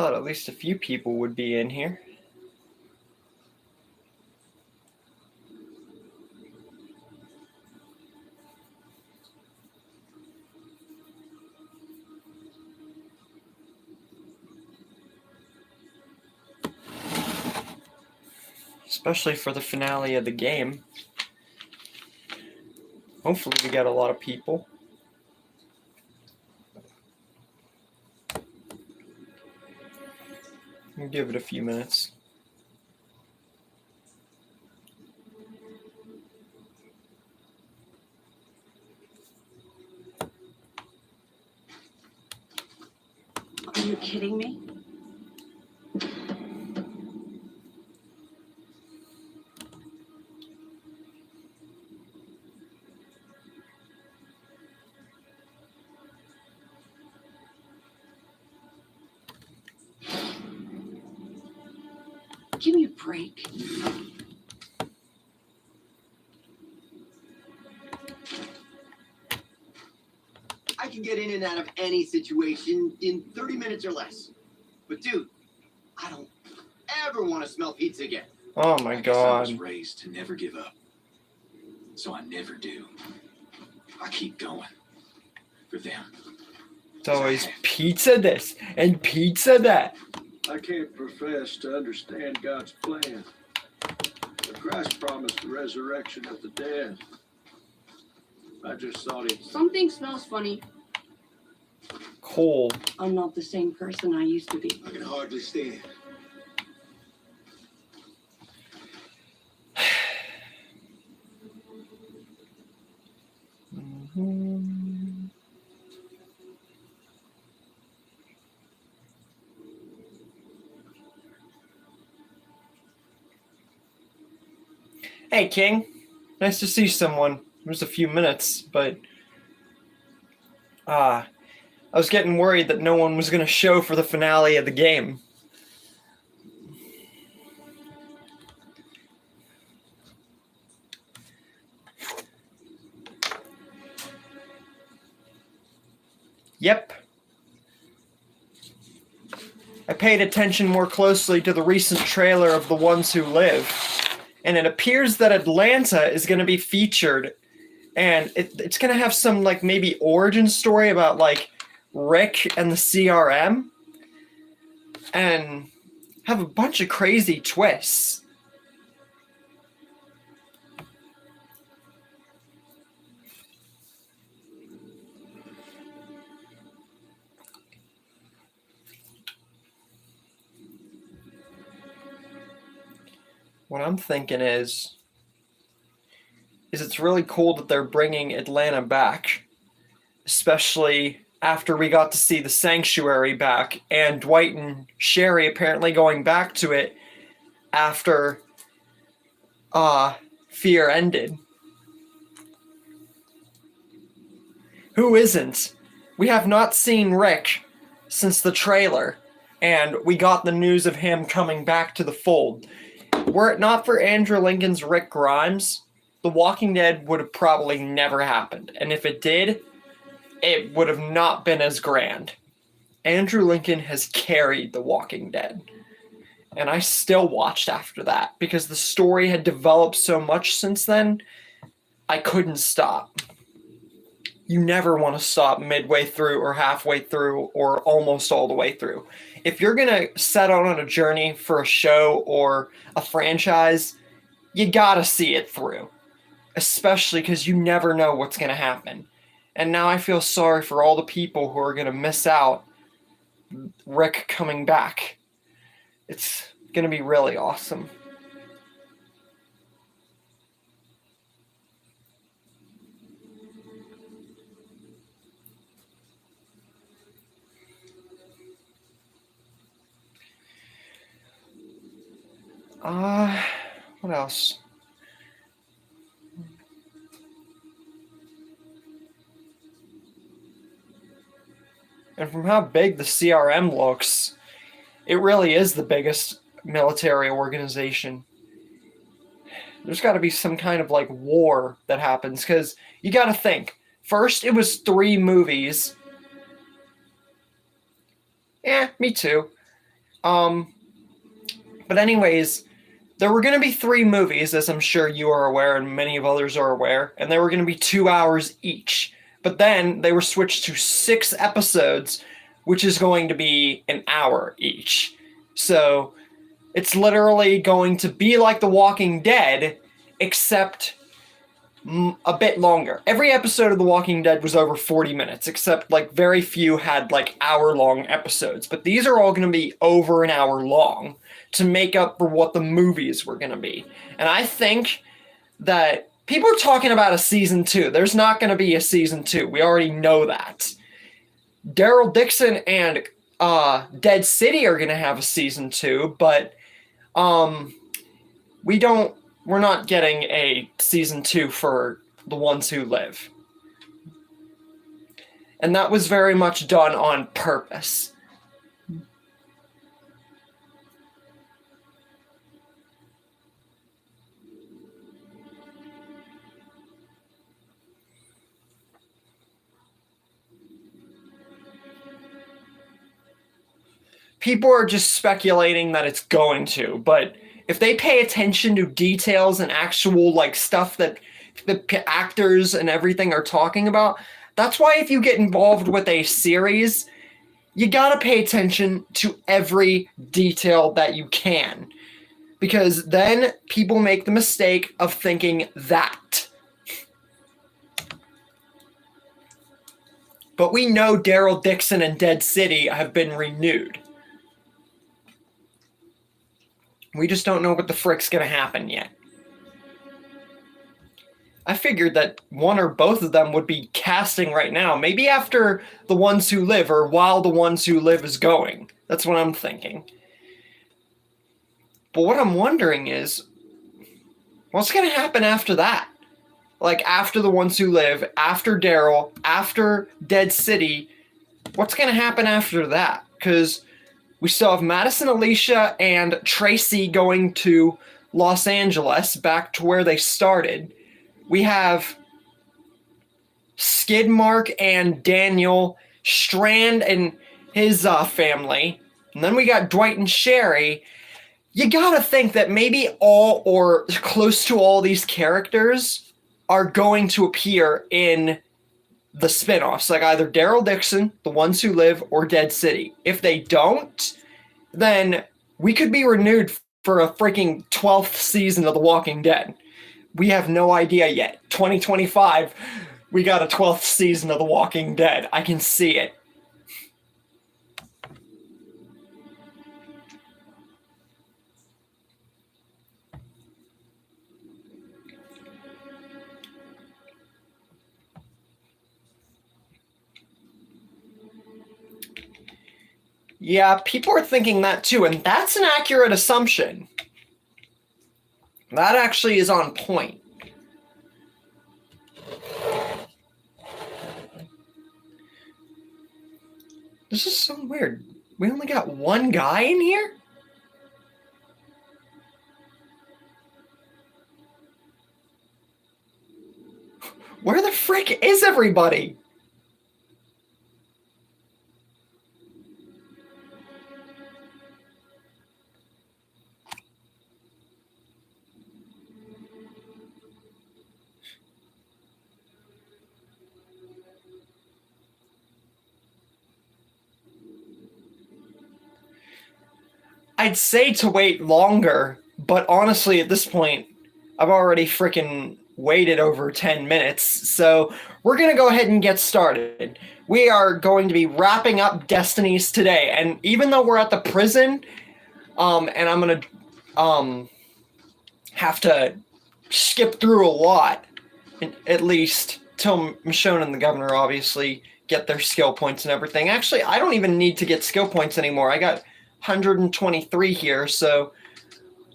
thought at least a few people would be in here. Especially for the finale of the game. Hopefully we get a lot of people. We'll give it a few minutes. Are you kidding me? Give me a break. I can get in and out of any situation in 30 minutes or less. But dude, I don't ever want to smell pizza again. Oh my God. I was raised to never give up. So I never do. I keep going. For them. It's always pizza this and pizza that. I can't profess to understand God's plan. But Christ promised the resurrection of the dead. I just thought it. Something smells funny. Coal. I'm not the same person I used to be. I can hardly stand. Hey, King. Nice to see someone. It was a few minutes, but I was getting worried that no one was going to show for the finale of the game. Yep. I paid attention more closely to the recent trailer of The Ones Who Live, and it appears that Atlanta is going to be featured, and it's going to have some, like, maybe origin story about, like, Rick and the CRM, and have a bunch of crazy twists. What I'm thinking is it's really cool that they're bringing Atlanta back, especially after we got to see the Sanctuary back and Dwight and Sherry apparently going back to it after Fear ended. Who isn't? We have not seen Rick since the trailer, and we got the news of him coming back to the fold. Were it not for Andrew Lincoln's Rick Grimes, The Walking Dead would have probably never happened. And if it did, it would have not been as grand. Andrew Lincoln has carried The Walking Dead. And I still watched after that because the story had developed so much since then, I couldn't stop. You never want to stop midway through or halfway through or almost all the way through. If you're going to set out on a journey for a show or a franchise, you got to see it through, especially because you never know what's going to happen. And now I feel sorry for all the people who are going to miss out Rick coming back. It's going to be really awesome. What else? And from how big the CRM looks, it really is the biggest military organization. There's got to be some kind of like war that happens, because you got to think. First, it was 3 movies. Me too. But anyways, there were going to be 3 movies, as I'm sure you are aware and many of others are aware, and they were going to be 2 hours each. But then they were switched to 6 episodes, which is going to be an hour each. So it's literally going to be like The Walking Dead, except a bit longer. Every episode of The Walking Dead was over 40 minutes, except like very few had like hour-long episodes. But these are all going to be over an hour long to make up for what the movies were going to be. And I think that people are talking about a season 2. There's not going to be a season 2. We already know that. Daryl Dixon and Dead City are going to have a season 2, but we're not getting a season 2 for The Ones Who Live. And that was very much done on purpose. People are just speculating that it's going to, but if they pay attention to details and actual like stuff that the actors and everything are talking about, that's why if you get involved with a series, you gotta pay attention to every detail that you can. Because then people make the mistake of thinking that. But we know Daryl Dixon and Dead City have been renewed. We just don't know what the frick's gonna happen yet. I figured that one or both of them would be casting right now. Maybe after The Ones Who Live or while The Ones Who Live is going. That's what I'm thinking. But what I'm wondering is, what's gonna happen after that? Like after The Ones Who Live, after Daryl, after Dead City, what's gonna happen after that? Because we still have Madison, Alicia, and Tracy going to Los Angeles, back to where they started. We have Skidmark and Daniel, Strand and his family. And then we got Dwight and Sherry. You gotta think that maybe all or close to all these characters are going to appear in the spin-offs, like either Daryl Dixon, The Ones Who Live, or Dead City. If they don't, then we could be renewed for a freaking 12th season of The Walking Dead. We have no idea yet. 2025, we got a 12th season of The Walking Dead. I can see it. Yeah, people are thinking that too, and that's an accurate assumption. That actually is on point. This is so weird. We only got one guy in here? Where the frick is everybody? I'd say to wait longer, but honestly, at this point, I've already freaking waited over 10 minutes, so we're going to go ahead and get started. We are going to be wrapping up Destinies today, and even though we're at the prison, and I'm going to have to skip through a lot, at least till Michonne and the governor obviously get their skill points and everything. Actually, I don't even need to get skill points anymore. I got 123 here, so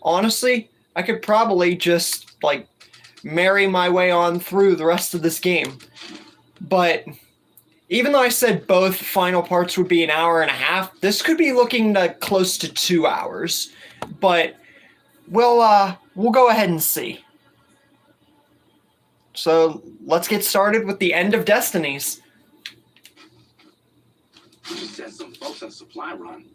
honestly, I could probably just like marry my way on through the rest of this game. But even though I said both final parts would be an hour and a half, this could be looking close to 2 hours. But we'll go ahead and see. So let's get started with the end of Destinies. You said some folks on supply run.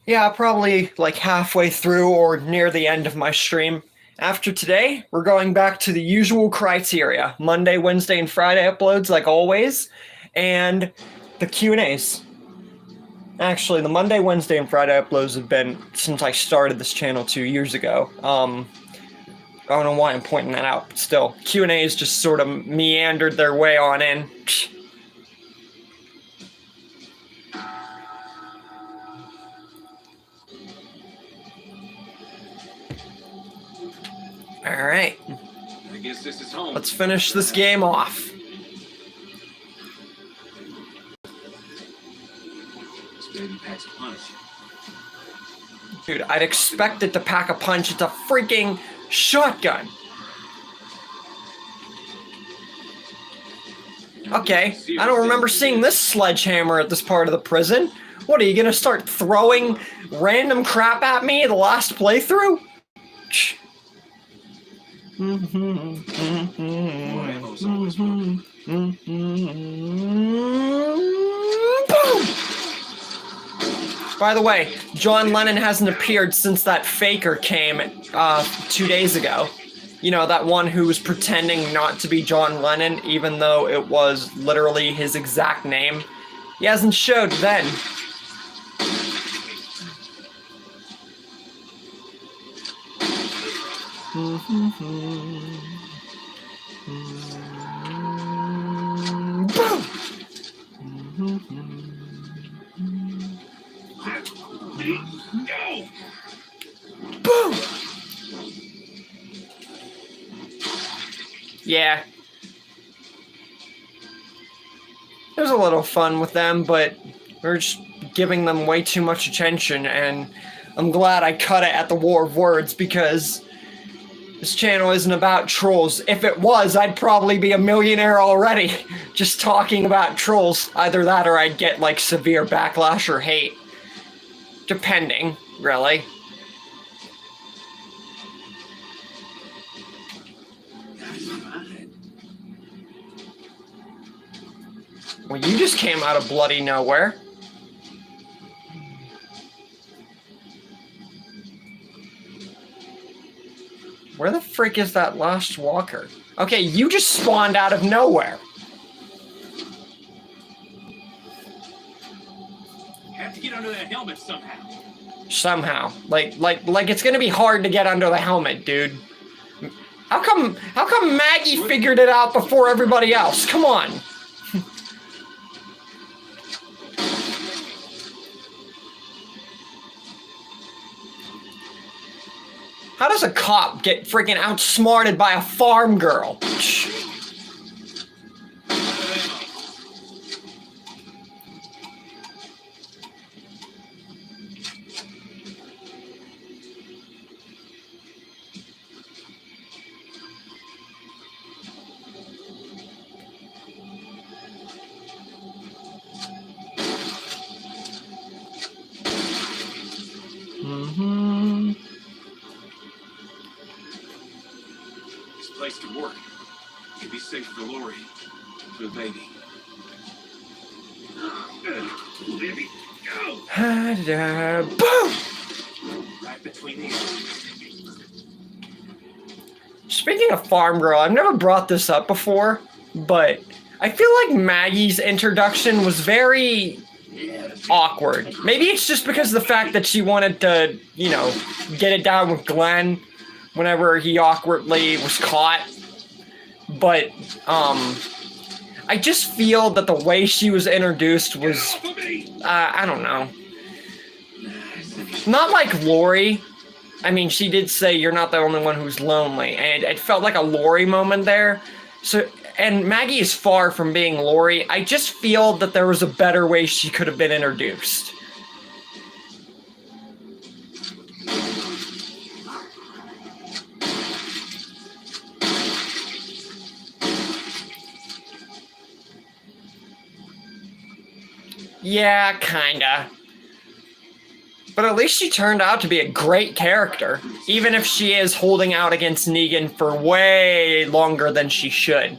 Yeah, probably like halfway through or near the end of my stream. After today, we're going back to the usual criteria. Monday, Wednesday, and Friday uploads like always, and the Q&As. Actually, the Monday, Wednesday, and Friday uploads have been since I started this channel 2 years ago. I don't know why I'm pointing that out, but still, Q&As just sort of meandered their way on in. Alright, I guess this is home. let's finish this game off. This baby packs a punch. Dude, I'd expect it to pack a punch. It's a freaking shotgun. Okay, I don't remember seeing this sledgehammer at this part of the prison. What, are you gonna start throwing random crap at me the last playthrough? More ammo's always welcome. Boom! By the way, John Lennon hasn't appeared since that faker came 2 days ago. You know, that one who was pretending not to be John Lennon, even though it was literally his exact name. He hasn't showed then. Boom! Boom! Yeah. There's a little fun with them, but we're just giving them way too much attention, and I'm glad I cut it at the War of Words, because this channel isn't about trolls. If it was, I'd probably be a millionaire already, just talking about trolls. Either that or I'd get, like, severe backlash or hate. Depending, really. Well, you just came out of bloody nowhere. Where the frick is that lost walker? Okay, you just spawned out of nowhere. Have to get under that helmet somehow. Somehow. Like it's gonna be hard to get under the helmet, dude. How come Maggie figured it out before everybody else? Come on. How does a cop get freaking outsmarted by a farm girl? This place could work. It could be safe for Lori. For the baby. Baby, go! Boom! Right between the eyes. Speaking of farm girl, I've never brought this up before, but I feel like Maggie's introduction was very awkward. Maybe it's just because of the fact that she wanted to, you know, get it down with Glenn whenever he awkwardly was caught. But, I just feel that the way she was introduced was, I don't know. Not like Lori. I mean, she did say you're not the only one who's lonely, and it felt like a Lori moment there. So, and Maggie is far from being Lori. I just feel that there was a better way she could have been introduced. Yeah, kinda. But at least she turned out to be a great character, even if she is holding out against Negan for way longer than she should.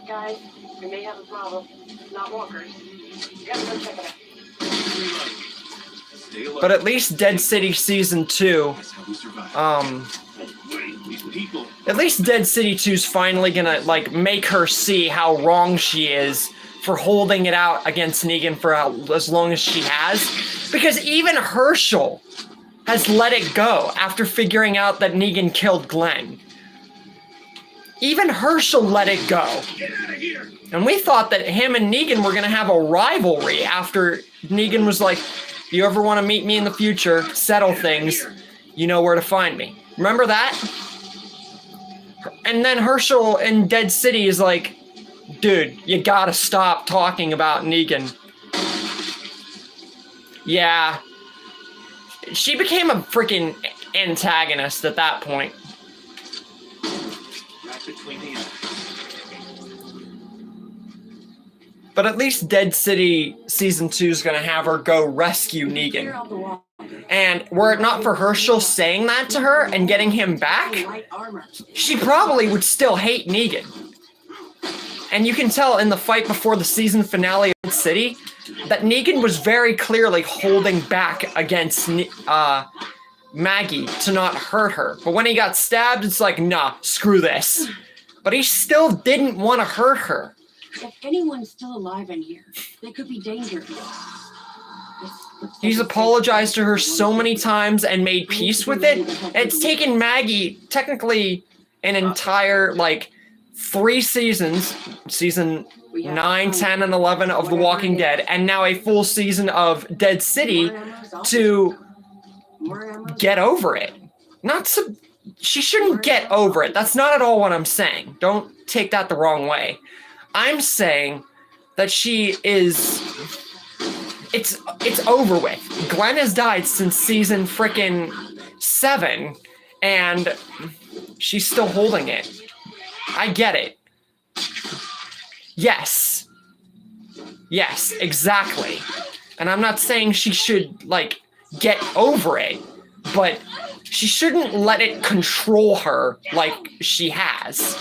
Guys, we may have a problem. Not walkers. You gotta go check it out. Stay alert. But at least Dead City Season 2, That's how we survive. These people. at least Dead City 2's finally gonna, like, make her see how wrong she is for holding it out against Negan for as long as she has. Because even Herschel has let it go after figuring out that Negan killed Glenn. Even Herschel let it go. Get out of here! And we thought that him and Negan were gonna have a rivalry after Negan was like, if you ever want to meet me in the future, settle things, you know where to find me. Remember that? And then Herschel in Dead City is like, dude, you gotta stop talking about Negan. Yeah. She became a freaking antagonist at that point. Right between the eyes. But at least Dead City Season 2 is gonna have her go rescue Clear Negan. out the wall. And were it not for Herschel saying that to her and getting him back, Light armor. she probably would still hate Negan. And you can tell in the fight before the season finale of Dead City that Negan was very clearly holding back against Maggie to not hurt her. But when he got stabbed, it's like, nah, screw this. But he still didn't want to hurt her. If anyone's still alive in here, they could be dangerous. He's apologized to her so many times and made peace with it. It's taken Maggie technically an entire, like, 3 seasons, season 9, 10, and 11 of The Walking Dead, and now a full season of Dead City to get over it. She shouldn't get over it. That's not at all what I'm saying. Don't take that the wrong way. I'm saying that she is... It's over with. Glenn has died since season frickin' 7, and she's still holding it. I get it. Yes. Yes, exactly. And I'm not saying she should, like, get over it, but she shouldn't let it control her like she has.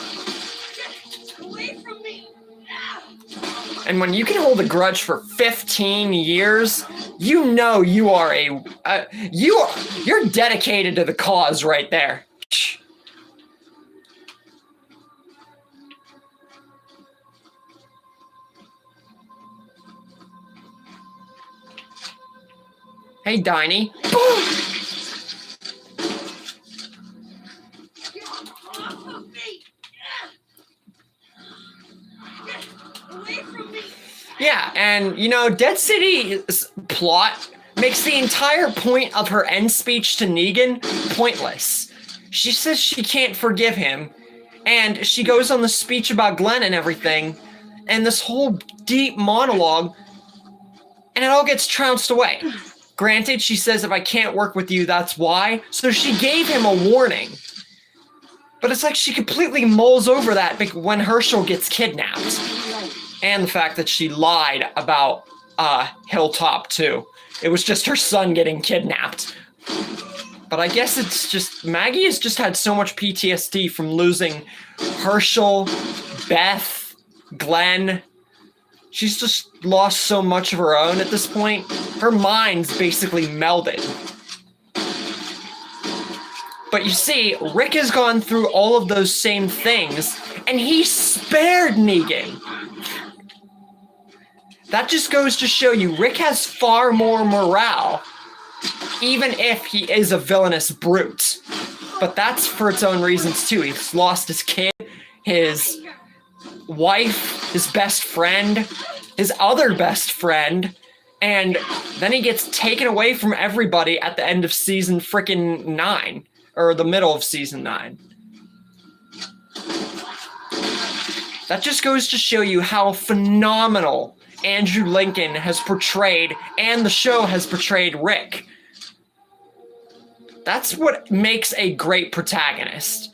And when you can hold a grudge for 15 years, you know you are you're dedicated to the cause right there. Hey, Diney. Yeah, and you know, Dead City's plot makes the entire point of her end speech to Negan pointless. She says she can't forgive him, and she goes on the speech about Glenn and everything, and this whole deep monologue, and it all gets trounced away. Granted, she says, if I can't work with you, that's why. So she gave him a warning. But it's like she completely mulls over that when Herschel gets kidnapped. And the fact that she lied about Hilltop, too. It was just her son getting kidnapped. But I guess it's just... Maggie has just had so much PTSD from losing Herschel, Beth, Glenn. She's just lost so much of her own at this point. Her mind's basically melded. But you see, Rick has gone through all of those same things, and he spared Negan. That just goes to show you, Rick has far more morale, even if he is a villainous brute. But that's for its own reasons too. He's lost his kid, his wife, his best friend, his other best friend, and then he gets taken away from everybody at the end of season frickin' 9, or the middle of season 9. That just goes to show you how phenomenal Andrew Lincoln has portrayed, and the show has portrayed, Rick. That's what makes a great protagonist.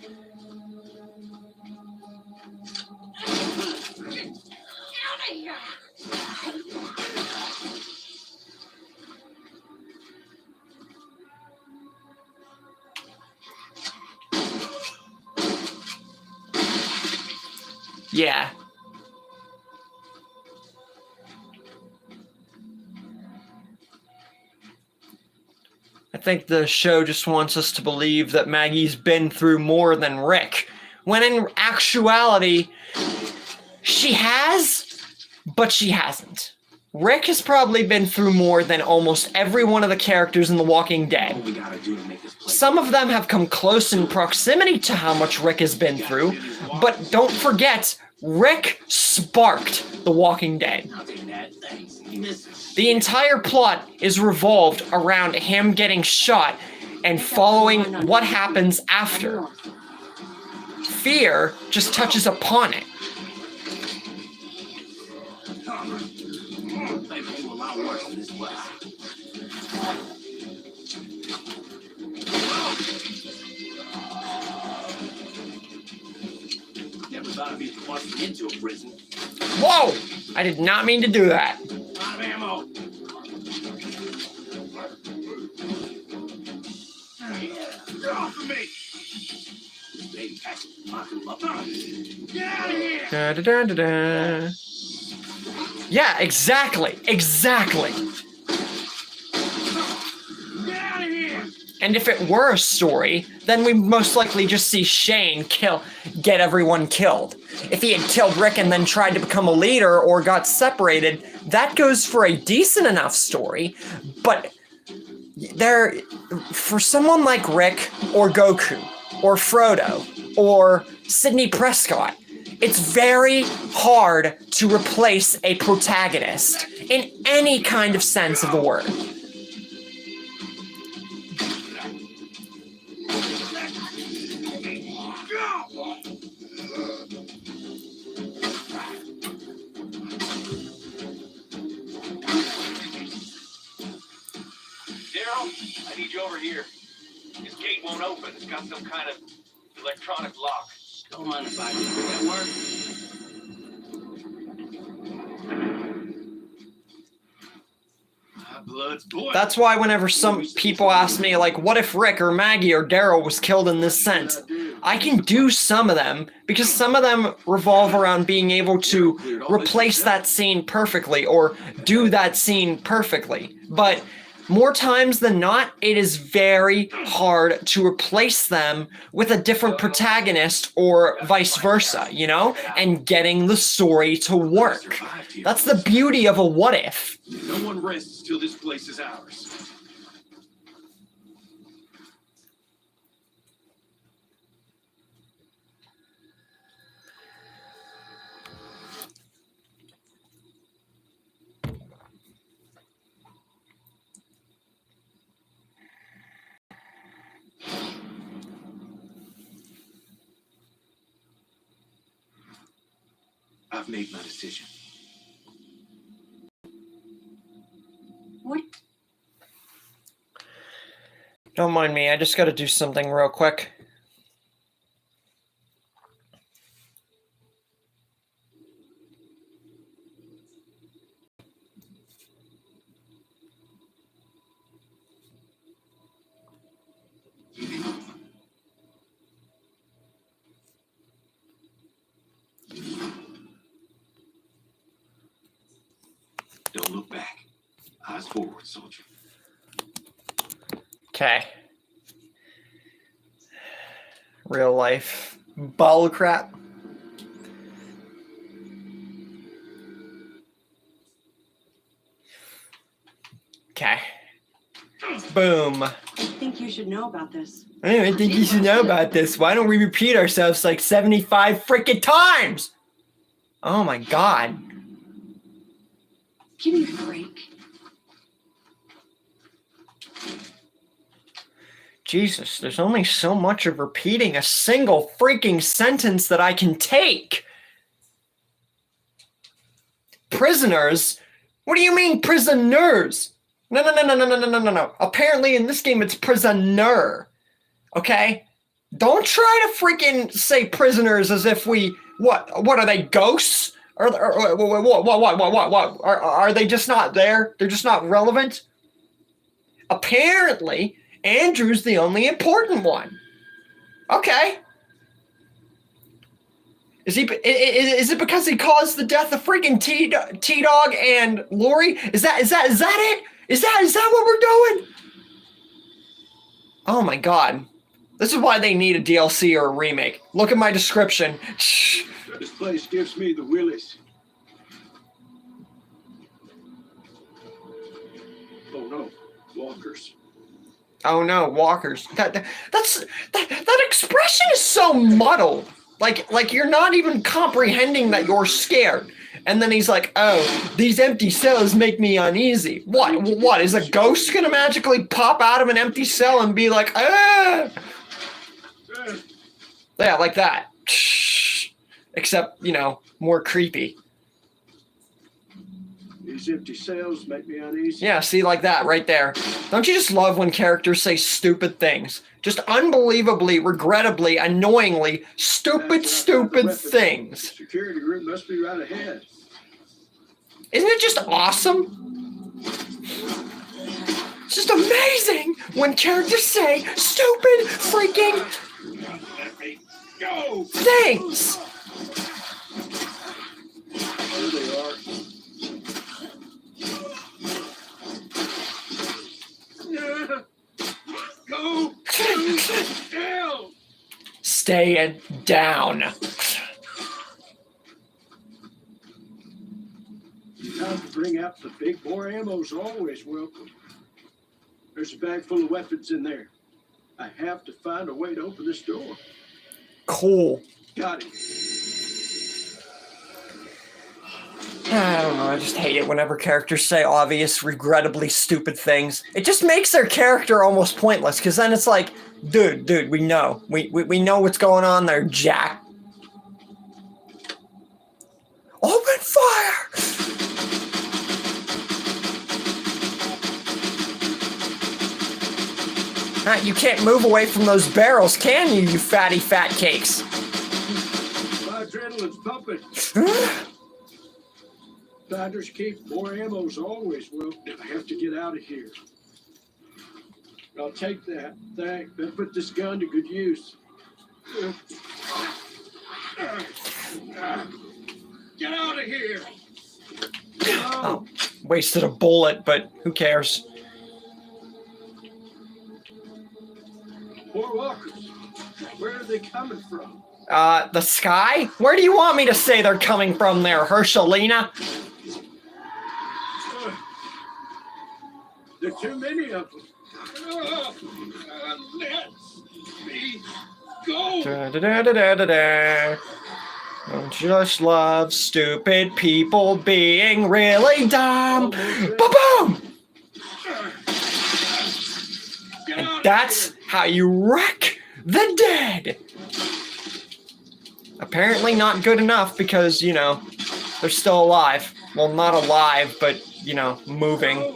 Yeah. think the show just wants us to believe that Maggie's been through more than Rick, when in actuality, she has, but she hasn't. Rick has probably been through more than almost every one of the characters in The Walking Dead. What we gotta do to make this place. Some of them have come close in proximity to how much Rick has been through, but don't forget, Rick sparked The Walking Dead. Nothing, Dad. Thanks. You miss it. The entire plot is revolved around him getting shot and following what happens after. Fear just touches upon it. They can do a lot worse than this place. Never thought I'd be busting into a prison. Whoa! I did not mean to do that. Out of ammo. Get off of me! This baby packs a pocket up. Get out of here! Da, da, da, da, da. Yeah, exactly. Exactly. Get out of here! And if it were a story, then we'd most likely just see Shane get everyone killed. If he had killed Rick and then tried to become a leader or got separated, that goes for a decent enough story. But for someone like Rick or Goku or Frodo or Sidney Prescott, it's very hard to replace a protagonist in any kind of sense of the word. Daryl, I need you over here. This gate won't open. It's got some kind of electronic lock. Don't mind if I do that work. My blood's boiling. That's why whenever some people ask me, like, what if Rick or Maggie or Daryl was killed in this sense? I can do some of them, because some of them revolve around being able to replace that scene perfectly, or do that scene perfectly. But more times than not, it is very hard to replace them with a different protagonist or vice versa, you know? And getting the story to work. That's the beauty of a what if. No one rests till this place is ours. I've made my decision. What? Don't mind me, I just gotta do something real quick. Don't look back. Eyes forward, soldier. Okay. Real life bull crap. Okay. Boom. I think you should know about this. I think you should know about this. Why don't we repeat ourselves like 75 freaking times? Oh my god. Give me a break. Jesus, there's only so much of repeating a single freaking sentence that I can take. Prisoners? What do you mean prisoners? No. Apparently in this game it's prisoner. Okay? Don't try to freaking say prisoners as if we... What are they, ghosts? What? Are they just not there? They're just not relevant? Apparently, Andrew's the only important one. Okay. Is it because he caused the death of freaking T-Dog and Lori? Is that it? Is that what we're doing? Oh my god. This is why they need a DLC or a remake. Look at my description. This place gives me the willies. Oh no, walkers. Oh no, walkers. That expression is so muddled. Like you're not even comprehending that you're scared. And then he's like, "Oh, these empty cells make me uneasy." What? Is a ghost gonna magically pop out of an empty cell and be like, "Ah"? Yeah, like that. Except, you know, more creepy. These empty cells make me uneasy. Yeah, see, like that right there. Don't you just love when characters say stupid things? Just unbelievably, regrettably, annoyingly, stupid things. Security room must be right ahead. Isn't it just awesome? It's just amazing when characters say stupid freaking Let me go. things. There they are. Go down. Stay down. Time to bring out the big bore ammo's always welcome. There's a bag full of weapons in there. I have to find a way to open this door. Cool. Got it. I don't know, I just hate it whenever characters say obvious, regrettably stupid things. It just makes their character almost pointless, because then it's like, dude, we know. We know what's going on there, Jack. Open fire! You can't move away from those barrels, can you, you fatty fat cakes? My adrenaline's pumping. Finders keep more ammo's always welcome. I have to get out of here. I'll take that. Thanks. Better put this gun to good use. Get out of here! Oh, wasted a bullet, but who cares? More walkers. Where are they coming from? The sky? Where do you want me to say they're coming from there, Herschelina? There are too many of them. Let me go. Da-da-da-da-da-da. Don't just love stupid people being really dumb. Ba-boom! And that's how you wreck the dead. Apparently not good enough because, you know, they're still alive. Well, not alive, but, you know, moving.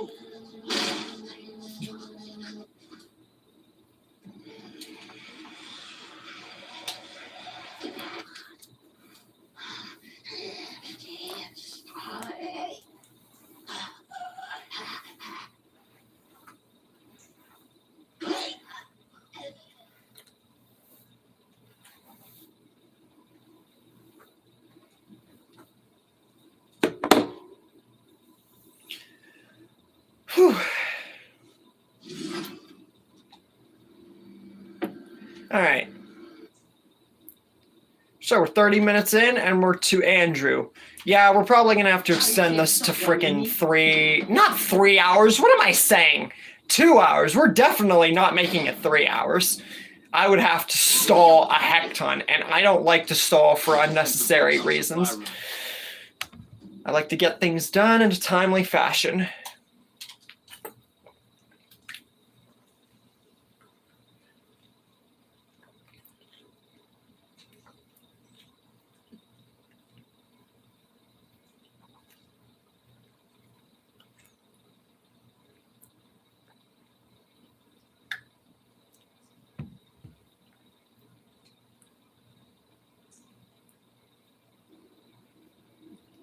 Whew. All right. So we're 30 minutes in and we're to Andrew. Yeah, we're probably going to have to extend this to freaking not 3 hours. What am I saying? 2 hours. We're definitely not making it 3 hours. I would have to stall a heck ton, and I don't like to stall for unnecessary reasons. I like to get things done in a timely fashion.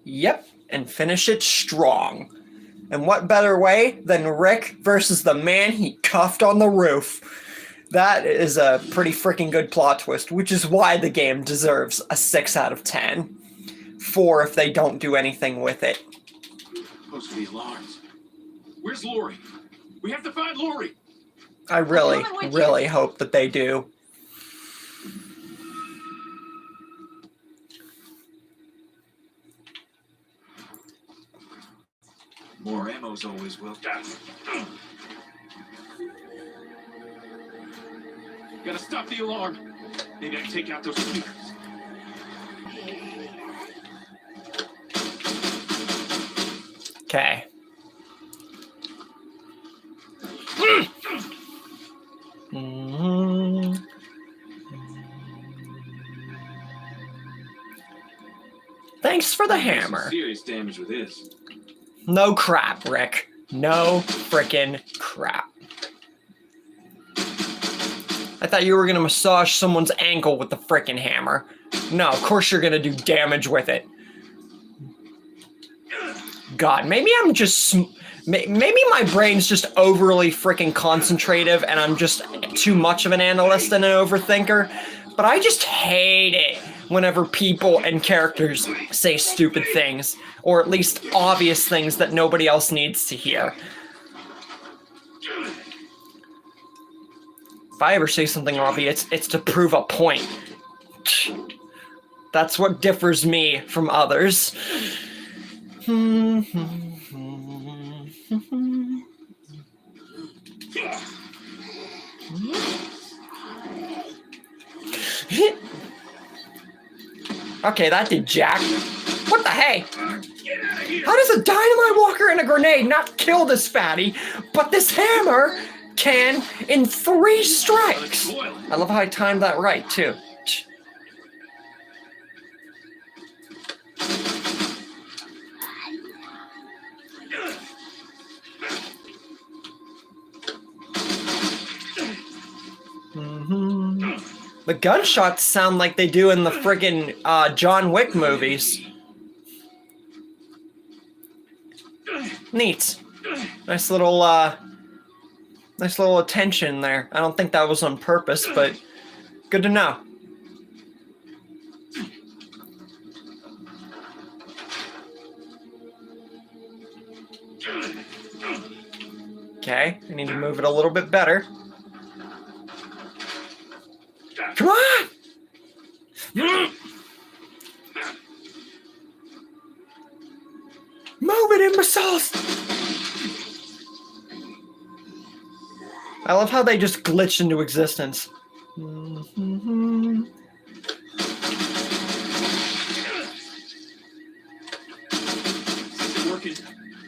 Yep, and finish it strong. And what better way than Rick versus the man he cuffed on the roof? That is a pretty freaking good plot twist, which is why the game deserves a 6 out of 10. 4 if they don't do anything with it. Supposed to be alarms. Where's Lori? We have to find Lori. I really, coming with really hope that they do. More ammo's always welcome. Gotta stop the alarm. Maybe I can take out those speakers. Okay. Mhm. Thanks for the hammer. Serious damage with this. No crap, Rick. No frickin' crap. I thought you were gonna massage someone's ankle with the frickin' hammer. No, of course you're gonna do damage with it. God, maybe I'm just... Maybe my brain's just overly frickin' concentrative and I'm just too much of an analyst and an overthinker. But I just hate it whenever people and characters say stupid things. Or at least obvious things that nobody else needs to hear. If I ever say something obvious, it's to prove a point. That's what differs me from others. Okay, that did jack. What the hey? How does a dynamite walker and a grenade not kill this fatty, but this hammer can in 3 strikes? I love how I timed that right, too. The gunshots sound like they do in the friggin' John Wick movies. Neat. Nice little attention there. I don't think that was on purpose, but good to know. Okay, I need to move it a little bit better. Come on! Move it, imbeciles! I love how they just glitch into existence. It's working.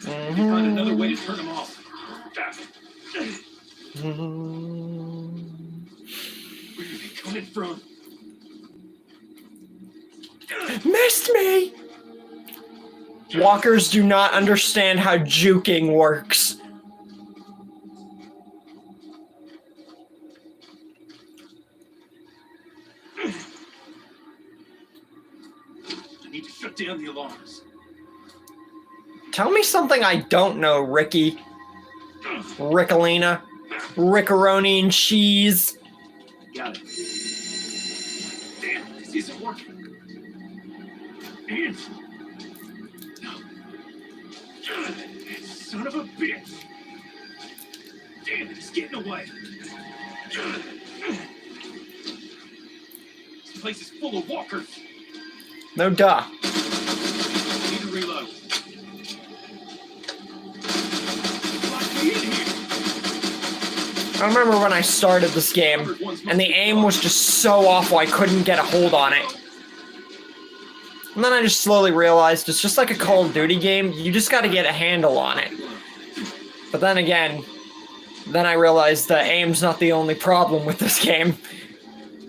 We find another way to turn them off. Where are they coming from? Missed me! Walkers do not understand how juking works. I need to shut down the alarms. Tell me something I don't know, Ricky. Rickalina. Rickaroni and cheese. Got it. Damn, this isn't working. And... No. Son of a bitch. Damn it, it's getting away. This place is full of walkers. No duh. Need to reload. Lock me in here. I remember when I started this game, and the aim was just so awful I couldn't get a hold on it. And then I just slowly realized it's just like a Call of Duty game, you just gotta get a handle on it. But then again, then I realized the aim's not the only problem with this game.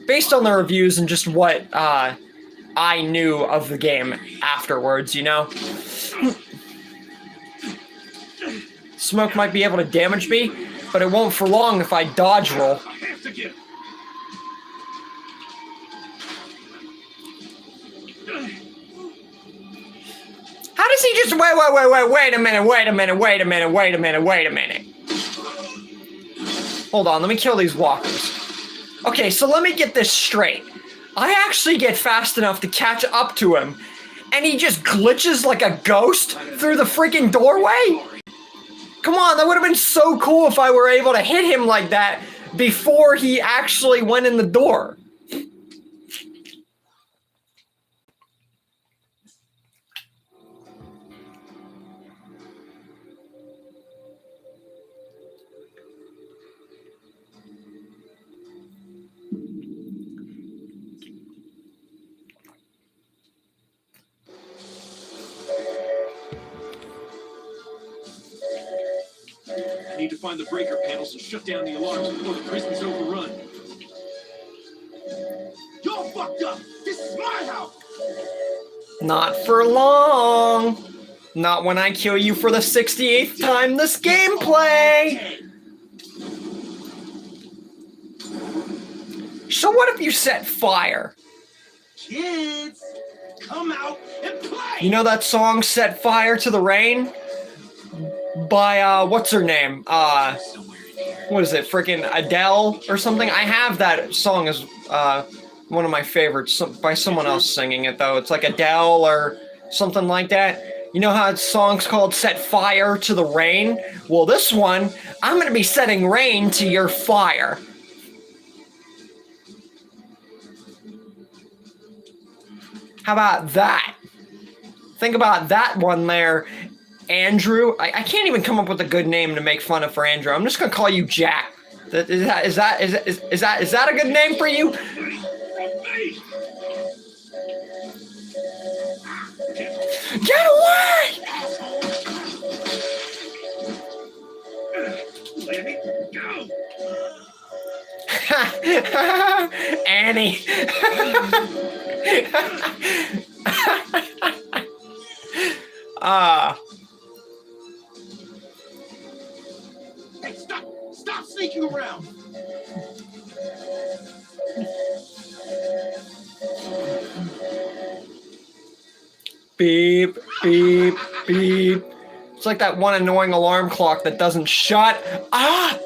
Based on the reviews and just what I knew of the game afterwards, you know? Smoke might be able to damage me, but it won't for long if I dodge roll. I have to get... How does he just wait a minute. Hold on, let me kill these walkers. Okay, so let me get this straight. I actually get fast enough to catch up to him, and he just glitches like a ghost through the freaking doorway? Come on, that would have been so cool if I were able to hit him like that before he actually went in the door. I need to find the breaker panels and shut down the alarms before the prison's overrun. Y'all fucked up. This is my house. Not for long. Not when I kill you for the 68th time this gameplay. So what if you set fire? Kids, come out and play. You know that song, Set Fire to the Rain? By, what's her name? What is it, freaking Adele or something? I have that song as, one of my favorites, by someone else singing it, though. It's like Adele or something like that. You know how the song's called Set Fire to the Rain? Well, this one, I'm gonna be setting rain to your fire. How about that? Think about that one there, Andrew. I can't even come up with a good name to make fun of for Andrew. I'm just gonna call you Jack. Is that a good name for you? Get away! Let me go. Annie. Hey, stop sneaking around. Beep, beep, beep. It's like that one annoying alarm clock that doesn't shut up.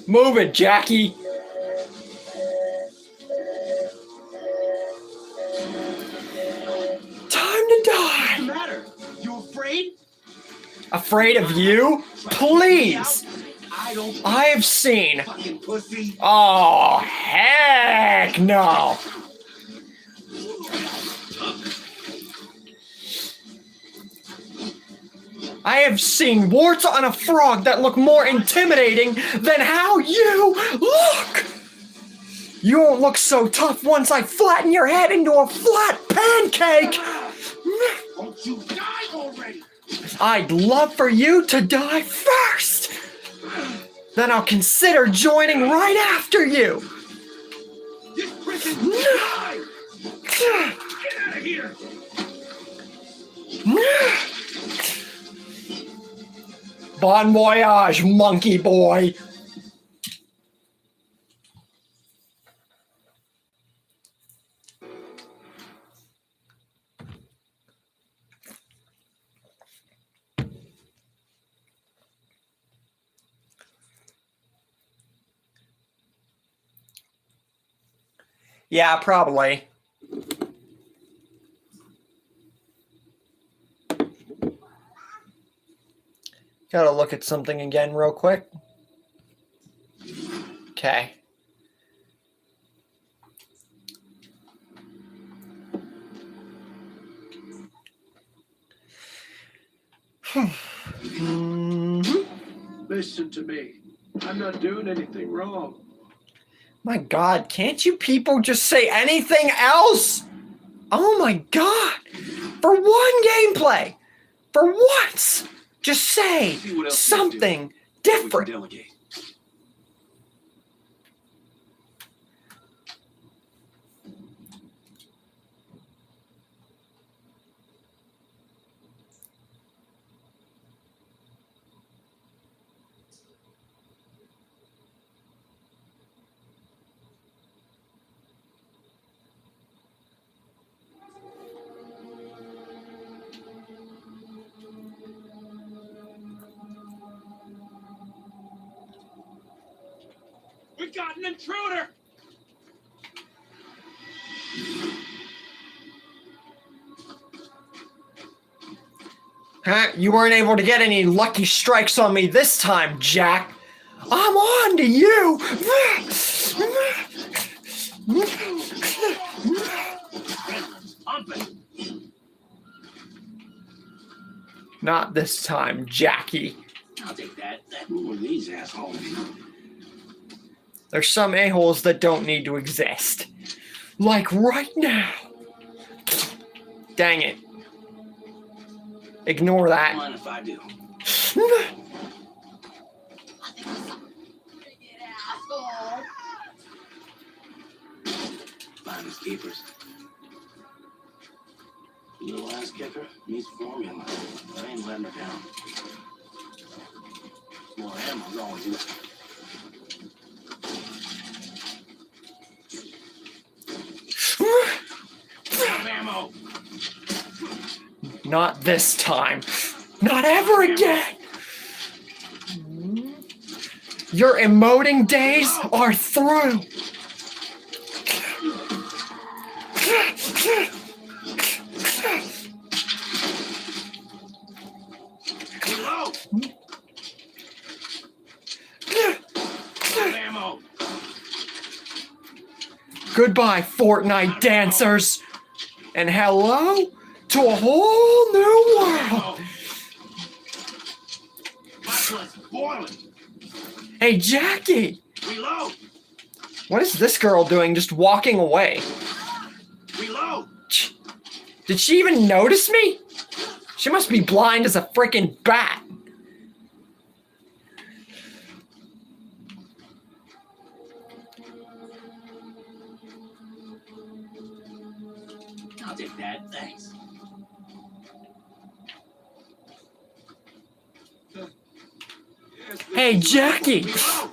Move it, Jackie. Time to die. What's the matter? You afraid? Afraid of you? Please. I don't. I have seen. Fucking pussy. Oh, heck no. I have seen warts on a frog that look more intimidating than how you look. You won't look so tough once I flatten your head into a flat pancake. Won't you die already? I'd love for you to die first. Then I'll consider joining right after you. This prison die. Get out of here. Bon voyage, monkey boy. Yeah, probably. Gotta look at something again real quick. Okay. Listen to me. I'm not doing anything wrong. My God, can't you people just say anything else? Oh my God. For one gameplay, for once, just say See what else something we can different. delegate. We got an intruder. Huh? You weren't able to get any lucky strikes on me this time, Jack. I'm on to you. Not this time, Jackie. I'll take that. Who are these assholes? There's some a-holes that don't need to exist. Like right now. Dang it. Ignore that. Mind if I do? Finders keepers. Little ass kicker needs formula. I ain't letting her down. More ammo's always useful. Ammo! Not this time. Not ever again. Your emoting days are through. Reload! Ammo! Goodbye, Fortnite dancers. And hello to a whole new world. My blood's boiling. Hey, Jackie. Reload! What is this girl doing just walking away? Reload! Did she even notice me? She must be blind as a freaking bat. I'll take that, thanks. Hey, Jackie. Reload!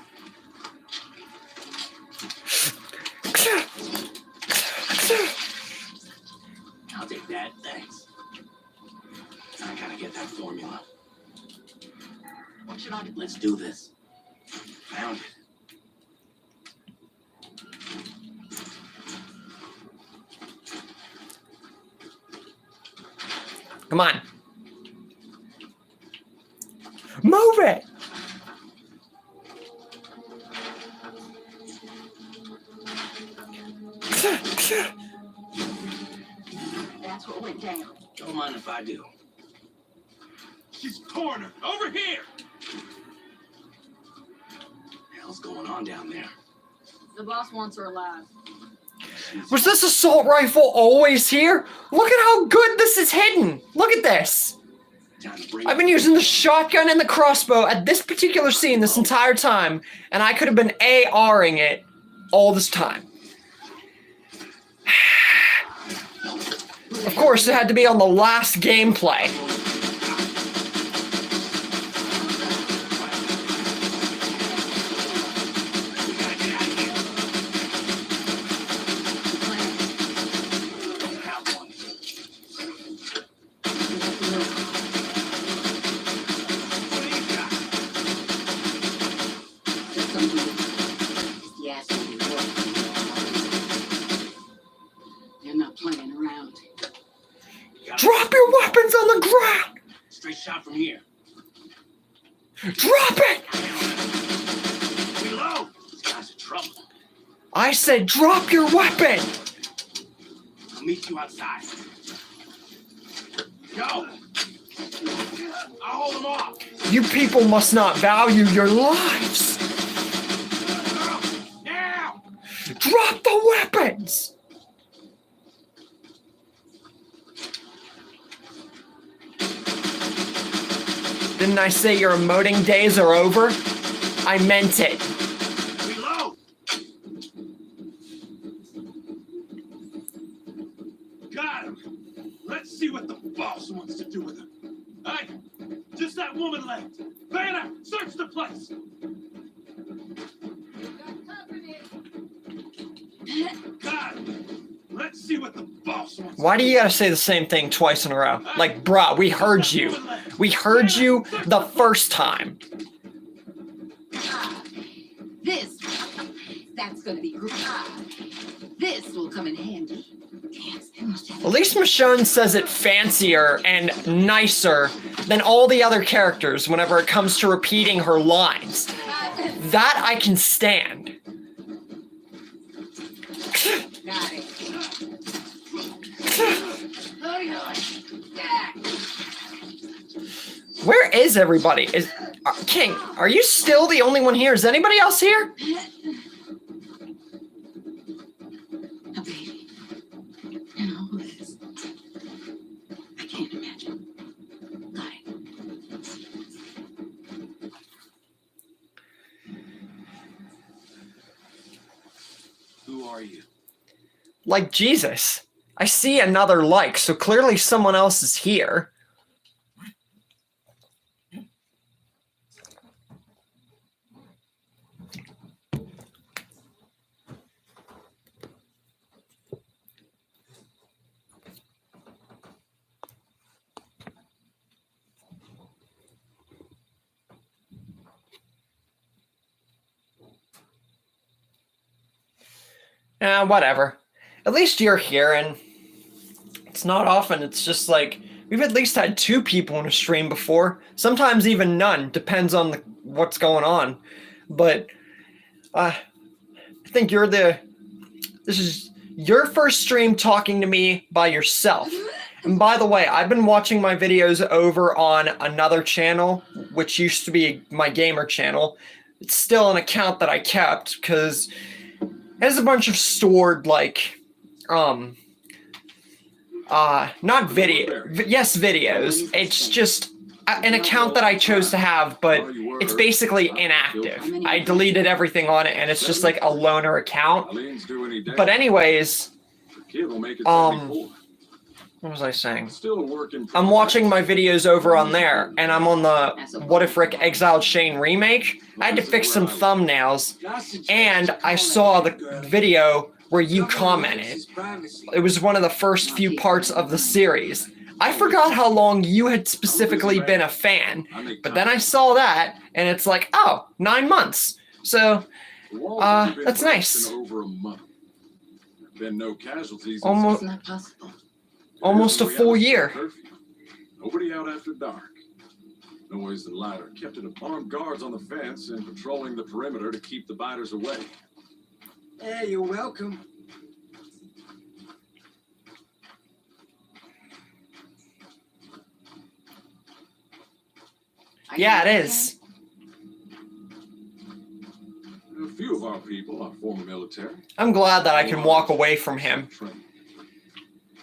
I'll take that, thanks. I gotta get that formula. What should I do? Let's do this. Found it. Come on. Move it. That's what went down. Don't mind if I do. She's cornered. Over here. Hell's going on down there? The boss wants her alive. Was this assault rifle always here? Look at how good this is hidden. Look at this. Time to bring I've been using the shotgun and the crossbow at this particular scene this entire time, and I could have been ARing it all this time. Of course, it had to be on the last gameplay. Don't have one. What do you got? Just something. Yes, they're not playing around. Drop your weapons on the ground! Straight shot from here. Drop it! Reload! These guys are trouble. I said drop your weapon! I'll meet you outside. Go! I'll hold them off. You people must not value your lives! Now! Drop the weapons! Didn't I say your emoting days are over? I meant it. Reload! Got him. Let's see what the boss wants to do with him. Hey, just that woman left. Vanna, search the place. Got him. Let's see what the boss wants. Why do you gotta say the same thing twice in a row? Like, bruh, we heard you. We heard you the first time. This. That's gonna be group. This will come in handy. Yes, I must have At least Michonne says it fancier and nicer than all the other characters whenever it comes to repeating her lines. That I can stand. got it. Where is everybody? Is King, are you still the only one here? Is anybody else here? A baby. And all this. I can't imagine. Got it. Who are you? Like Jesus. I see another like, so clearly someone else is here. Whatever. At least you're here, and it's not often. It's just like, we've at least had 2 people in a stream before. Sometimes even none. Depends on what's going on. But, I think this is your first stream talking to me by yourself. And by the way, I've been watching my videos over on another channel, which used to be my gamer channel. It's still an account that I kept, because it has a bunch of stored, like, not video, yes, videos. It's just an account that I chose to have, but it's basically inactive. I deleted everything on it, and it's just like a loaner account. But anyways, what was I saying? I'm watching my videos over on there, and I'm on the What If Rick Exiled Shane remake. I had to fix some thumbnails, and I saw the video where you commented. It was one of the first few parts of the series. I forgot how long you had specifically been a fan, but then I saw that, and it's like, oh, 9 months. So, that's nice. It's not possible. Almost a full year. Nobody out after dark. Noise and ladder kept it armed guards on the fence and patrolling the perimeter to keep the biters away. Hey, you're welcome. Yeah, it is. A few of our people are former military. I'm glad that I can walk away from him.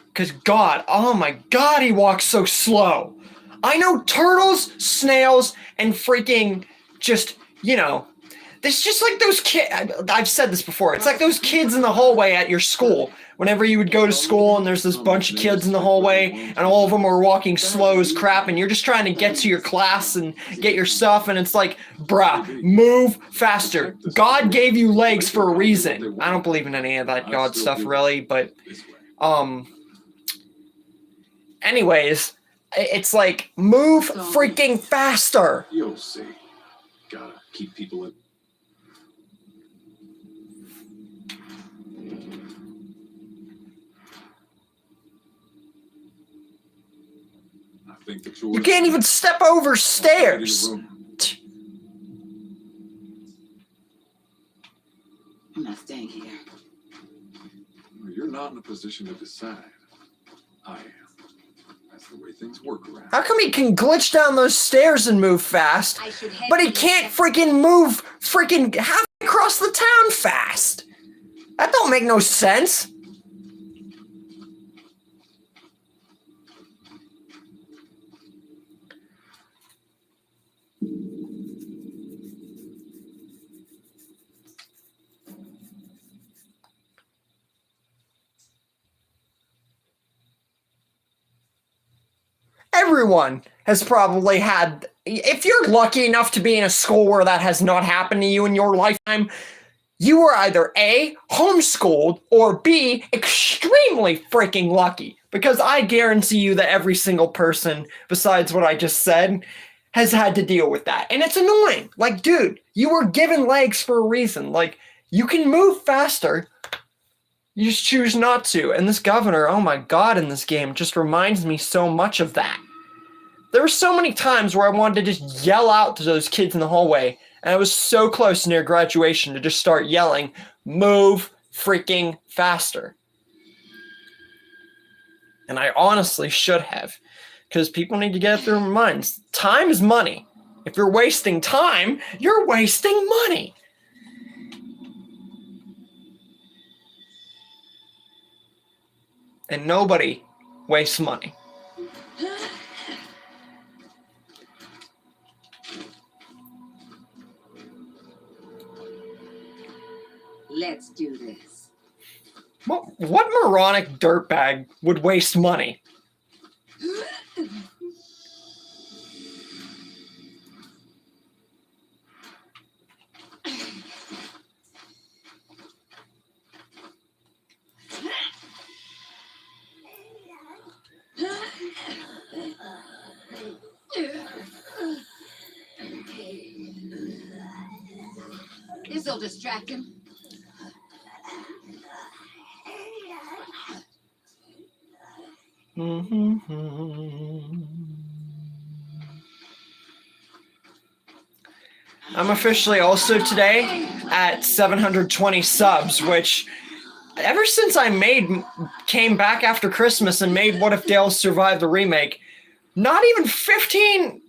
Because God, oh my God, he walks so slow. I know turtles, snails, and freaking just, it's just like those kids. I've said this before. It's like those kids in the hallway at your school. Whenever you would go to school and there's this bunch of kids in the hallway and all of them are walking slow as crap and you're just trying to get to your class and get your stuff, and it's like, bruh, move faster. God gave you legs for a reason. I don't believe in any of that God stuff really, but anyways, it's like, move freaking faster. You'll see. Gotta keep people in. I think that You can't even step over stairs. I'm not staying here. You're not in a position to decide. I am. That's the way things work around. How come he can glitch down those stairs and move fast, but he can't freaking move freaking half across the town fast? That don't make no sense. Everyone has probably had, if you're lucky enough to be in a school where that has not happened to you in your lifetime, you were either A, homeschooled, or B, extremely freaking lucky. Because I guarantee you that every single person, besides what I just said, has had to deal with that. And it's annoying. Like, dude, you were given legs for a reason. Like, you can move faster. You just choose not to. And this governor, oh my god, in this game just reminds me so much of that. There were so many times where I wanted to just yell out to those kids in the hallway, and I was so close near graduation to just start yelling, "Move freaking faster." And I honestly should have, because people need to get it through their minds. Time is money. If you're wasting time, you're wasting money. And nobody wastes money. Let's do this. What moronic dirtbag would waste money? This'll distract him. I'm officially also today at 720 subs, which ever since I came back after Christmas and made What If Dale Survived the Remake, not even freaking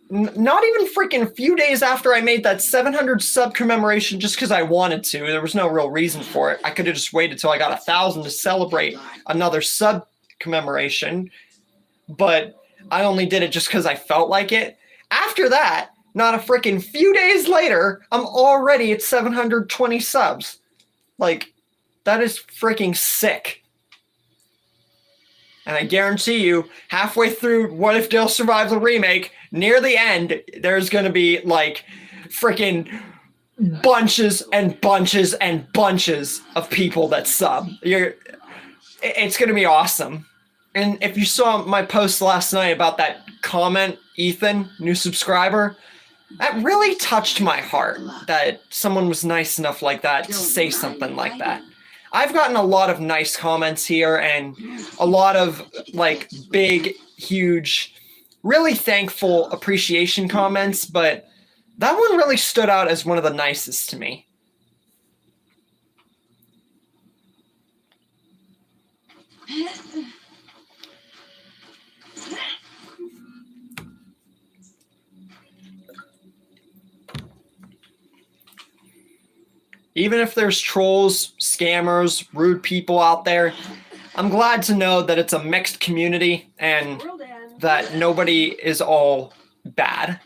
a few days after I made that 700 sub commemoration just because I wanted to. There was no real reason for it. I could have just waited till I got 1,000 to celebrate another sub commemoration, but I only did it just because I felt like it. After that, not a freaking few days later, I'm already at 720 subs. Like, that is freaking sick. And I guarantee you, halfway through What If Dale Survives the Remake, near the end, there's going to be, like, freaking bunches and bunches and bunches of people that sub. It's going to be awesome. And if you saw my post last night about that comment, Ethan, new subscriber, that really touched my heart that someone was nice enough like that to say something like that. I've gotten a lot of nice comments here and a lot of like big, huge, really thankful appreciation comments, but that one really stood out as one of the nicest to me. Even if there's trolls, scammers, rude people out there, I'm glad to know that it's a mixed community and that nobody is all bad.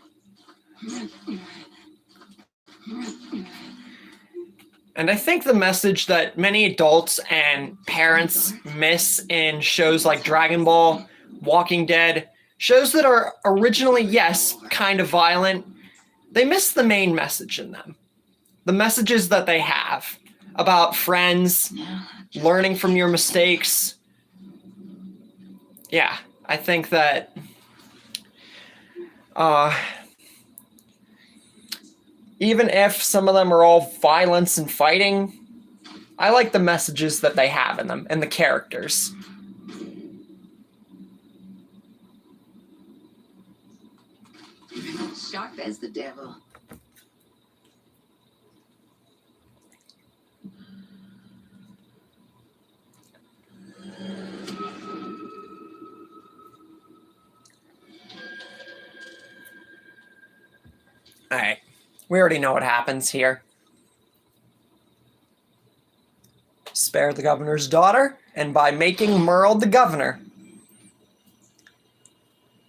And I think the message that many adults and parents miss in shows like Dragon Ball, Walking Dead, shows that are originally, yes, kind of violent, they miss the main message in them. The messages that they have about friends, learning from your mistakes. Yeah, I think that even if some of them are all violence and fighting, I like the messages that they have in them and the characters. Sharp as the devil. All right, we already know what happens here. Spare the governor's daughter, and by making Merle the governor.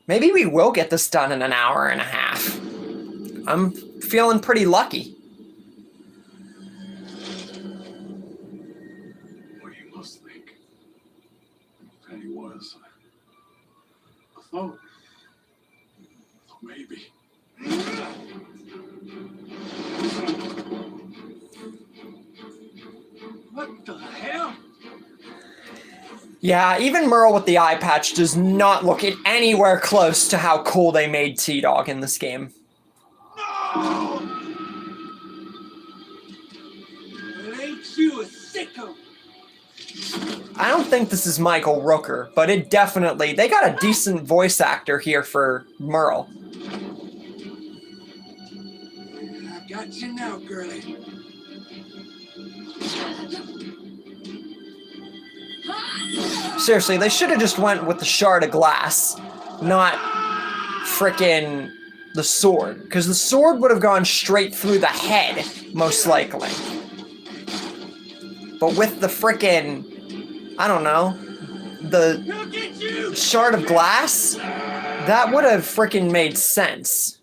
Maybe we will get this done in an hour and a half. I'm feeling pretty lucky. What you must think. And he was. I thought maybe. What the hell? Yeah, even Merle with the eye patch does not look anywhere close to how cool they made T-Dog in this game. No! It ain't you, a sicko. think this is Michael Rooker, but it definitely, they got a decent voice actor here for Merle. I got you now, girlie. Seriously, they should have just went with the shard of glass, not frickin' the sword, because the sword would have gone straight through the head, most likely. But with the frickin', I don't know, the shard of glass, that would have frickin' made sense.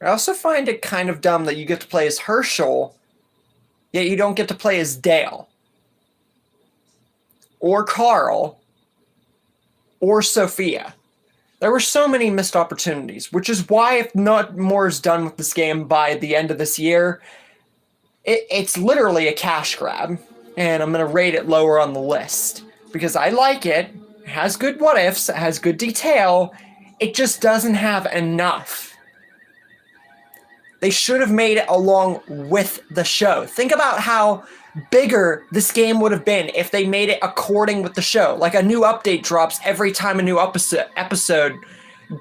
I also find it kind of dumb that you get to play as Herschel, yet you don't get to play as Dale, or Carl, or Sophia. There were so many missed opportunities, which is why if not more is done with this game by the end of this year, it's literally a cash grab, and I'm going to rate it lower on the list, because I like it, it has good what-ifs, it has good detail, it just doesn't have enough. They should have made it along with the show. Think about how bigger this game would have been if they made it according with the show. Like a new update drops every time a new episode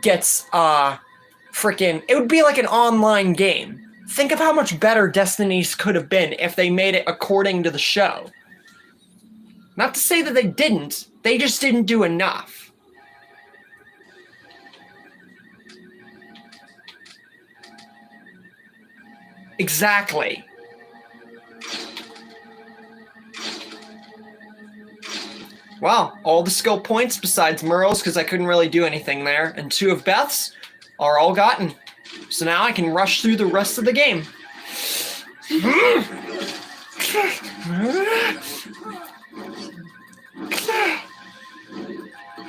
gets freaking. It would be like an online game. Think of how much better Destinies could have been if they made it according to the show. Not to say that they didn't, they just didn't do enough. Exactly. Well, all the skill points besides Merle's, because I couldn't really do anything there, and 2 of Beth's are all gotten. So now I can rush through the rest of the game.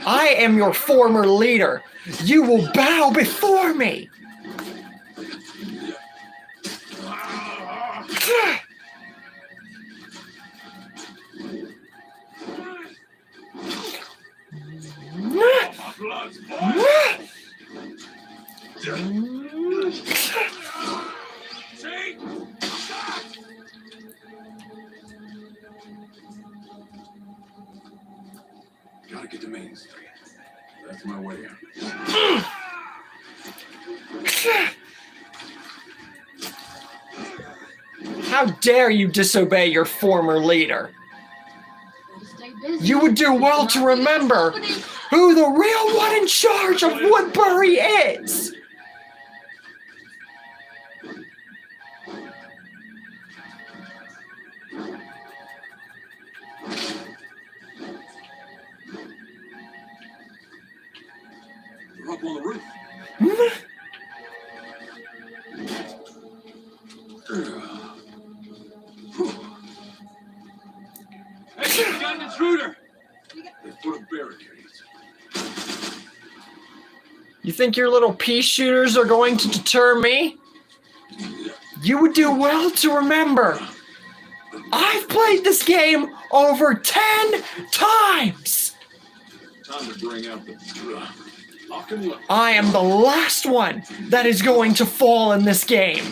I am your former leader. You will bow before me. Gotta get to Main Street. That's my way out. How dare you disobey your former leader? Stay busy. You would do well to remember who the real one in charge of Woodbury is. We're up on the roof. Hey, we got an intruder! They put up barricades. You think your little pea shooters are going to deter me? You would do well to remember, I've played this game over 10 times. Time to bring out the lock and load. I am the last one that is going to fall in this game.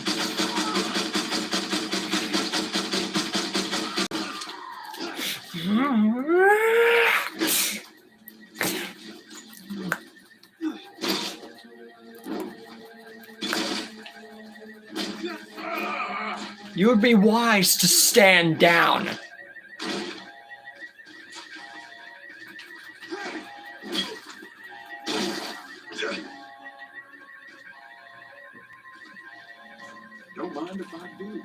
You would be wise to stand down. Don't mind if I do.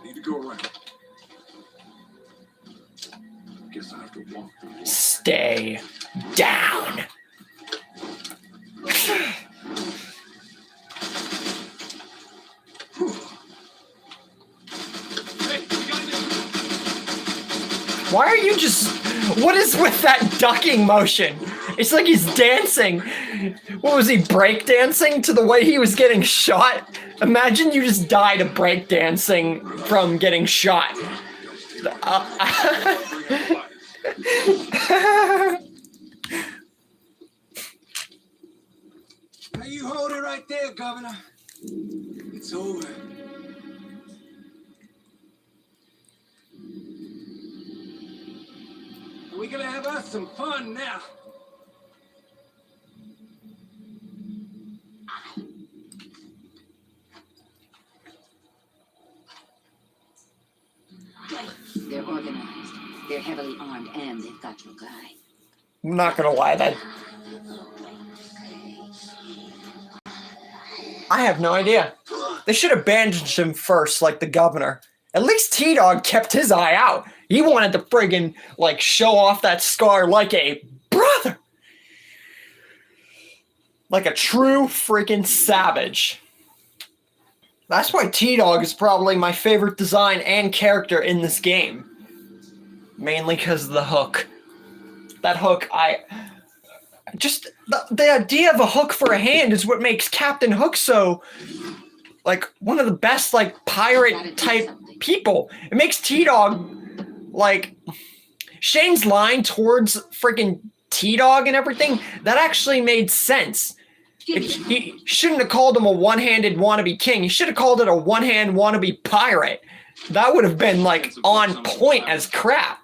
Need to go around. Guess I have to walk the walk. Stay down. Why are you just... What is with that ducking motion? It's like he's dancing. What was he, break dancing to the way he was getting shot? Imagine you just died of break dancing from getting shot. Governor. It's over. We're gonna have us some fun now. They're organized. They're heavily armed, and they've got your guy. I'm not gonna lie, that I have no idea. They should have bandaged him first, like the governor. At least T-Dog kept his eye out. He wanted to friggin' like show off that scar like a brother. Like a true freaking savage. That's why T-Dog is probably my favorite design and character in this game. Mainly because of the hook. That hook, just the idea of a hook for a hand is what makes Captain Hook so, like, one of the best, like, pirate type people. It makes T-Dog, like, Shane's line towards freaking T-Dog and everything, that actually made sense. He shouldn't have called him a one-handed wannabe king. He should have called it a one-hand wannabe pirate. That would have been, like, on point as crap.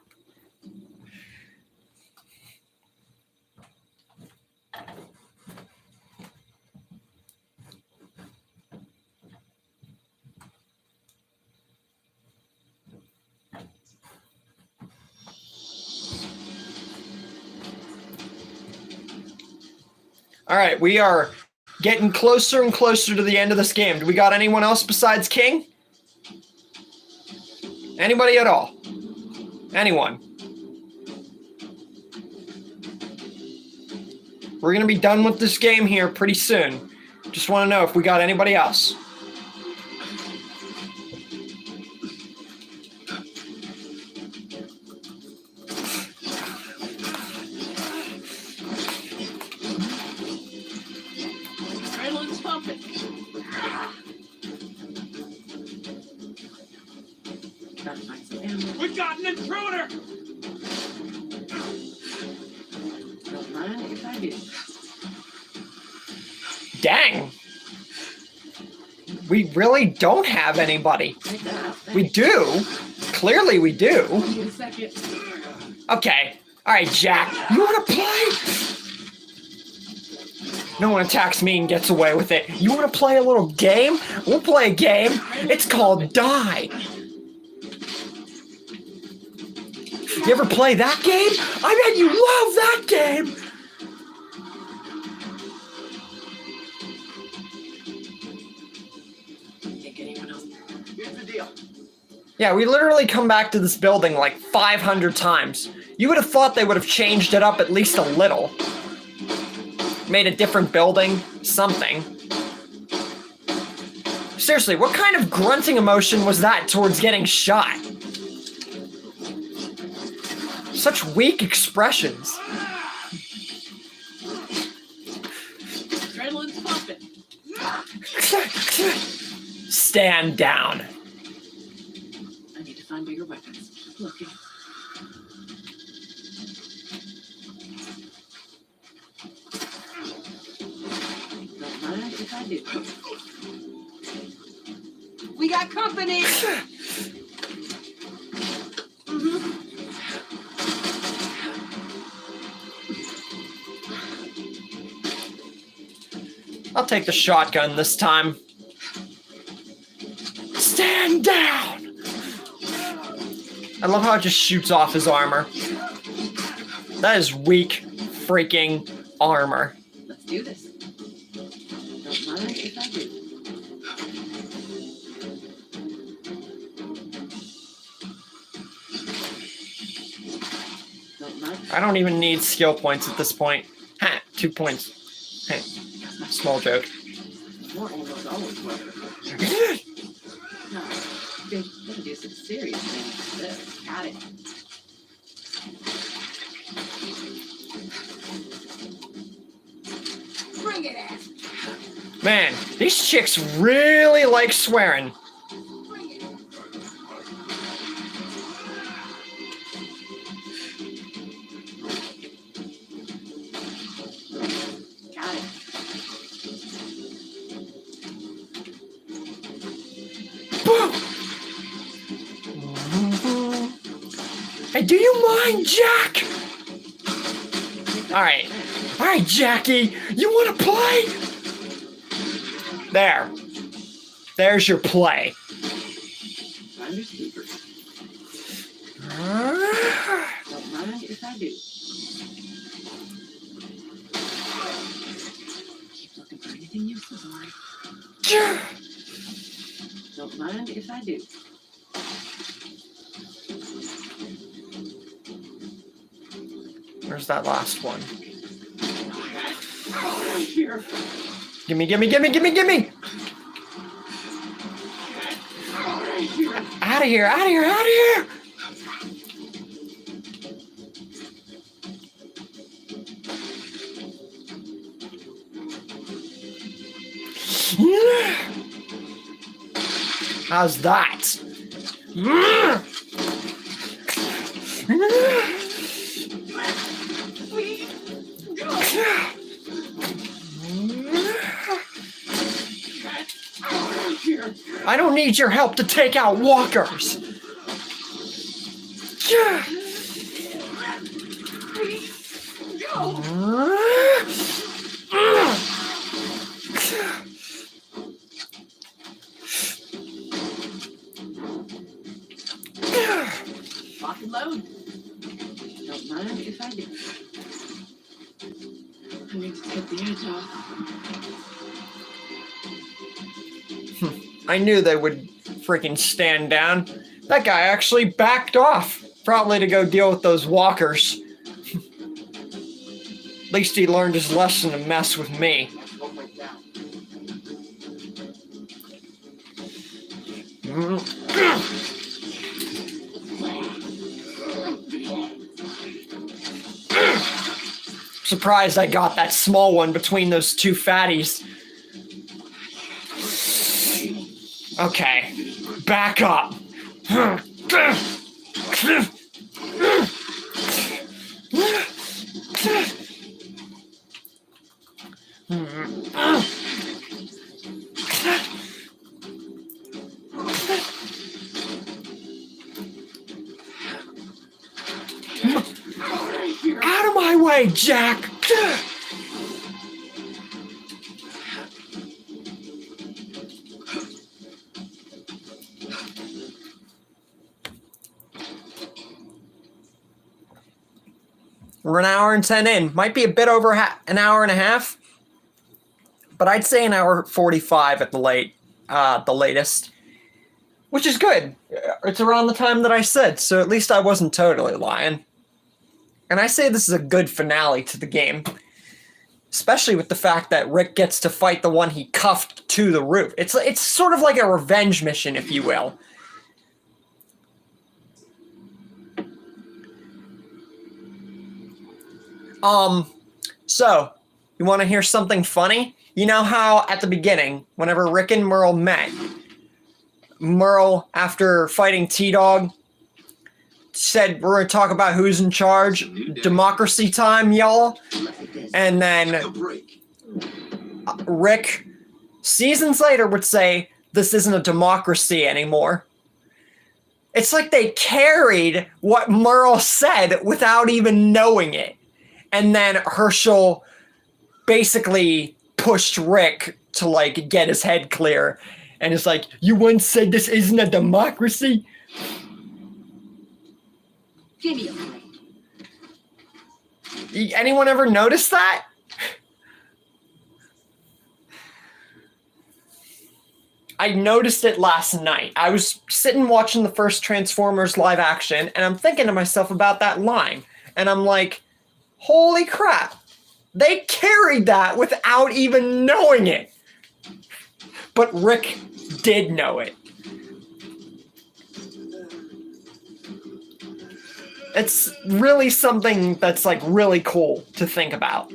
All right, we are getting closer and closer to the end of this game. Do we got anyone else besides King? Anybody at all? Anyone? We're going to be done with this game here pretty soon. Just want to know if we got anybody else. Adrenaline's pumping. Gotta find some ammo. We got an intruder! Don't mind if I do. Dang. We really don't have anybody. We do. Clearly we do. Give it a second. Okay. All right, Jack. You want to play? No one attacks me and gets away with it. You want to play a little game? We'll play a game. It's called Die. You ever play that game? I bet you love that game. Think anyone else? Here's the deal. Yeah, we literally come back to this building like 500 times. You would have thought they would have changed it up at least a little. Made a different building, something. Seriously, what kind of grunting emotion was that towards getting shot? Such weak expressions. Adrenaline's pumping. Stand down. I need to find bigger weapons. Keep looking. Don't mind if I do. We got company! I'll take the shotgun this time. Stand down! I love how it just shoots off his armor. That is weak freaking armor. Let's do this. Don't mind if I do. Don't mind. I don't even need skill points at this point. Ha, 2 points. Hey, small joke. More ammo's always welcome. No, they gotta do some serious things. This. Got it. Bring it in. Man, these chicks really like swearing. Bring it in. Got it. Hey, do you mind, Jack? Alright. Alright, Jackie. You wanna play? There. There's your play. Understood. Don't mind if I do. Keep looking for anything useless, alright? Don't mind if I do. Where's that last one? Here. Gimme, gimme, gimme, gimme, gimme! Out of here, out of here, out of here! How's that? I don't need your help to take out walkers. Lock and load. Don't mind if I do. I need to take the edge off. I knew they would freaking stand down. That guy actually backed off, probably to go deal with those walkers. At least he learned his lesson to mess with me. Surprised I got that small one between those two fatties. Okay, back up. Out of my way, Jack! We're an hour and 10 in. Might be a bit over an hour and a half, but I'd say an hour 45 at the latest, which is good. It's around the time that I said, so at least I wasn't totally lying. And I say this is a good finale to the game, especially with the fact that Rick gets to fight the one he cuffed to the roof. It's sort of like a revenge mission, if you will. So, you want to hear something funny? You know how at the beginning, whenever Rick and Merle met, Merle, after fighting T-Dog, said, we're going to talk about who's in charge. Democracy time, y'all. And then Rick, seasons later, would say, this isn't a democracy anymore. It's like they carried what Merle said without even knowing it. And then Herschel basically pushed Rick to, like, get his head clear. And it's like, you once said this isn't a democracy? Give me a break. Anyone ever notice that? I noticed it last night. I was sitting watching the first Transformers live action, and I'm thinking to myself about that line. And I'm like, holy crap. They carried that without even knowing it. But Rick did know it. It's really something that's, like, really cool to think about.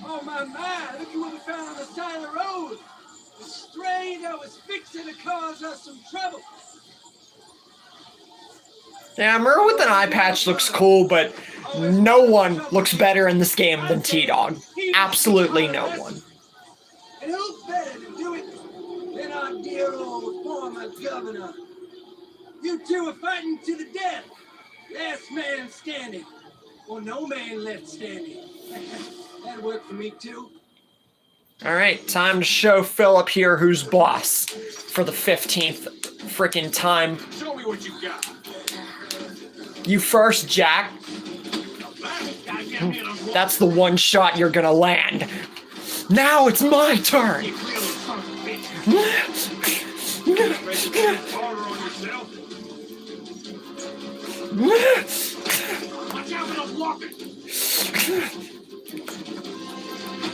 Oh my, look at what we found on the side of the road. A stray that was fixing to cause us some trouble. Yeah, Merle with an eye patch looks cool, but no one looks better in this game than T-Dog. Absolutely no one. And who's better to do it than our dear old former governor, You two are fighting to the death. Last man standing. Or no man left standing. That worked for me too. All right, time to show Philip here who's boss for the 15th freaking time. Show me what you got. You first, Jack. That's the one shot you're gonna land. Now it's my turn. Harder on yourself. Watch out when I'm walking.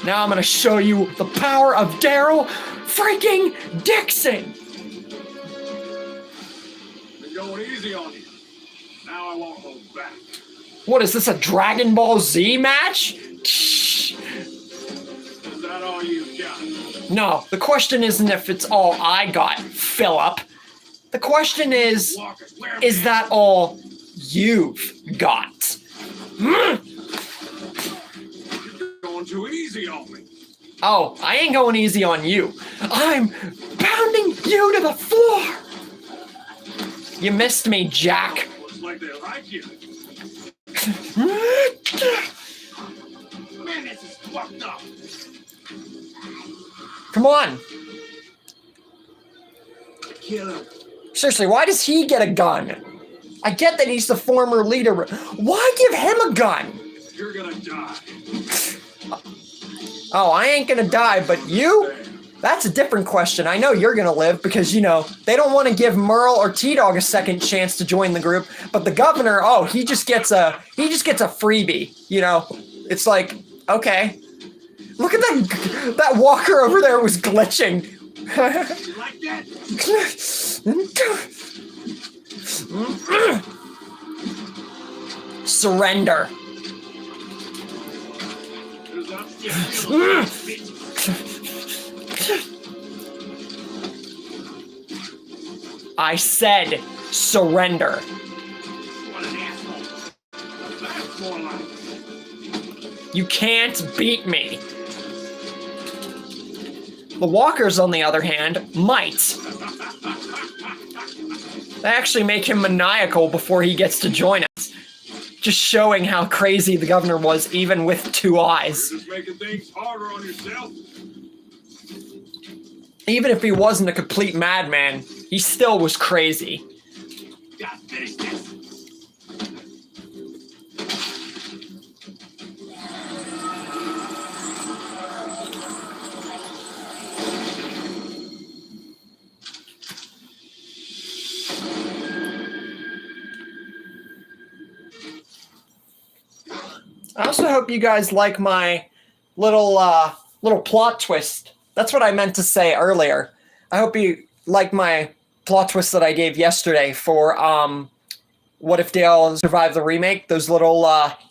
Now I'm gonna show you the power of Daryl freaking Dixon. Been going easy on you. Now I won't hold back. What is this, a Dragon Ball Z match? Is that all you got? No, the question isn't if it's all I got, Philip. The question is that all you've got? You're going too easy on me. Oh, I ain't going easy on you. I'm pounding you to the floor. You missed me, Jack. Looks like they like you. Man, this is fucked up. Come on. Kill him. Seriously, why does he get a gun? I get that he's the former leader. Why give him a gun? You're gonna die. Oh, I ain't gonna die, but you? That's a different question. I know you're gonna live because, you know, they don't want to give Merle or T-Dog a second chance to join the group. But the governor, oh, he just gets a freebie. You know, it's like, okay. Look at that walker over there was glitching. You like that? Surrender. I said surrender. What an asshole. That's more like. You can't beat me. The walkers, on the other hand, might. They actually make him maniacal before he gets to join us. Just showing how crazy the governor was, even with two eyes. You're just making things harder on yourself. Even if he wasn't a complete madman, he still was crazy. Gotta finish this. I also hope you guys like my little plot twist. That's what I meant to say earlier. I hope you like my plot twist that I gave yesterday for What If Dale Survived the Remake, those little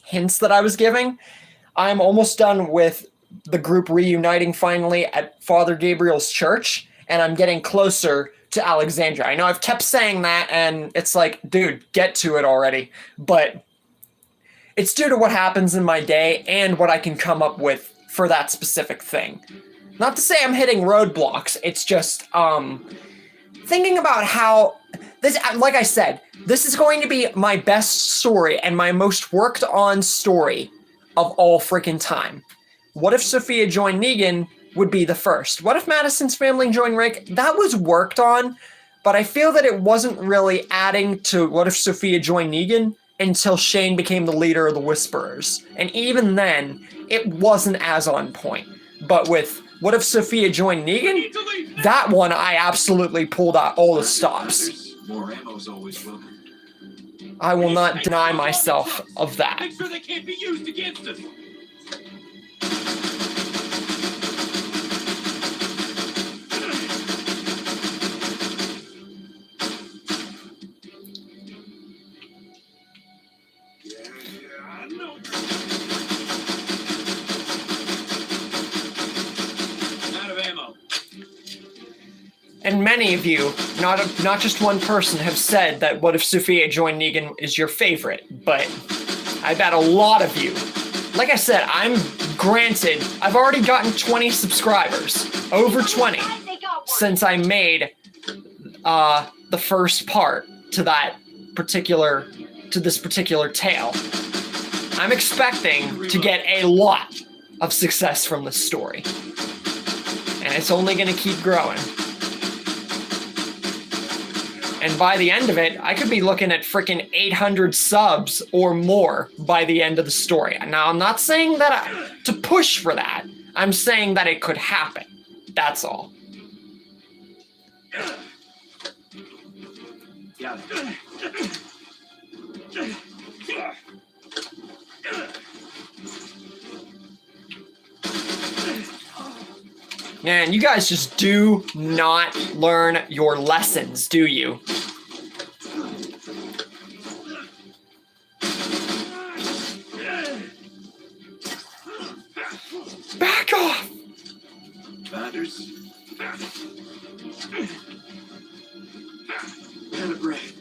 hints that I was giving. I'm almost done with the group reuniting finally at Father Gabriel's church, and I'm getting closer to Alexandria. I know I've kept saying that, and it's like, dude, get to it already. But it's due to what happens in my day and what I can come up with for that specific thing. Not to say I'm hitting roadblocks, it's just thinking about how this, like I said, this is going to be my best story and my most worked on story of all freaking time. What If Sophia Joined Negan would be the first. What If Madison's Family Joined Rick? That was worked on, but I feel that it wasn't really adding to What If Sophia Joined Negan until Shane became the leader of the Whisperers. And even then, it wasn't as on point. But with What If Sophia Joined Negan? That one I absolutely pulled out all the stops. More ammo's always welcome. I will not deny myself of that. Make sure they can't be used against us. I know. Out of ammo. And many of you, not just one person, have said that What If Sophia Joined Negan is your favorite, but I bet a lot of you. Like I said, I've already gotten 20 subscribers, over 20, since I made the first part to this particular tale. I'm expecting to get a lot of success from this story. And it's only going to keep growing. And by the end of it, I could be looking at freaking 800 subs or more by the end of the story. Now, I'm not saying that to push for that. I'm saying that it could happen. That's all. Got it. Man, you guys just do not learn your lessons, do you? Back off! Binders. Out of breath.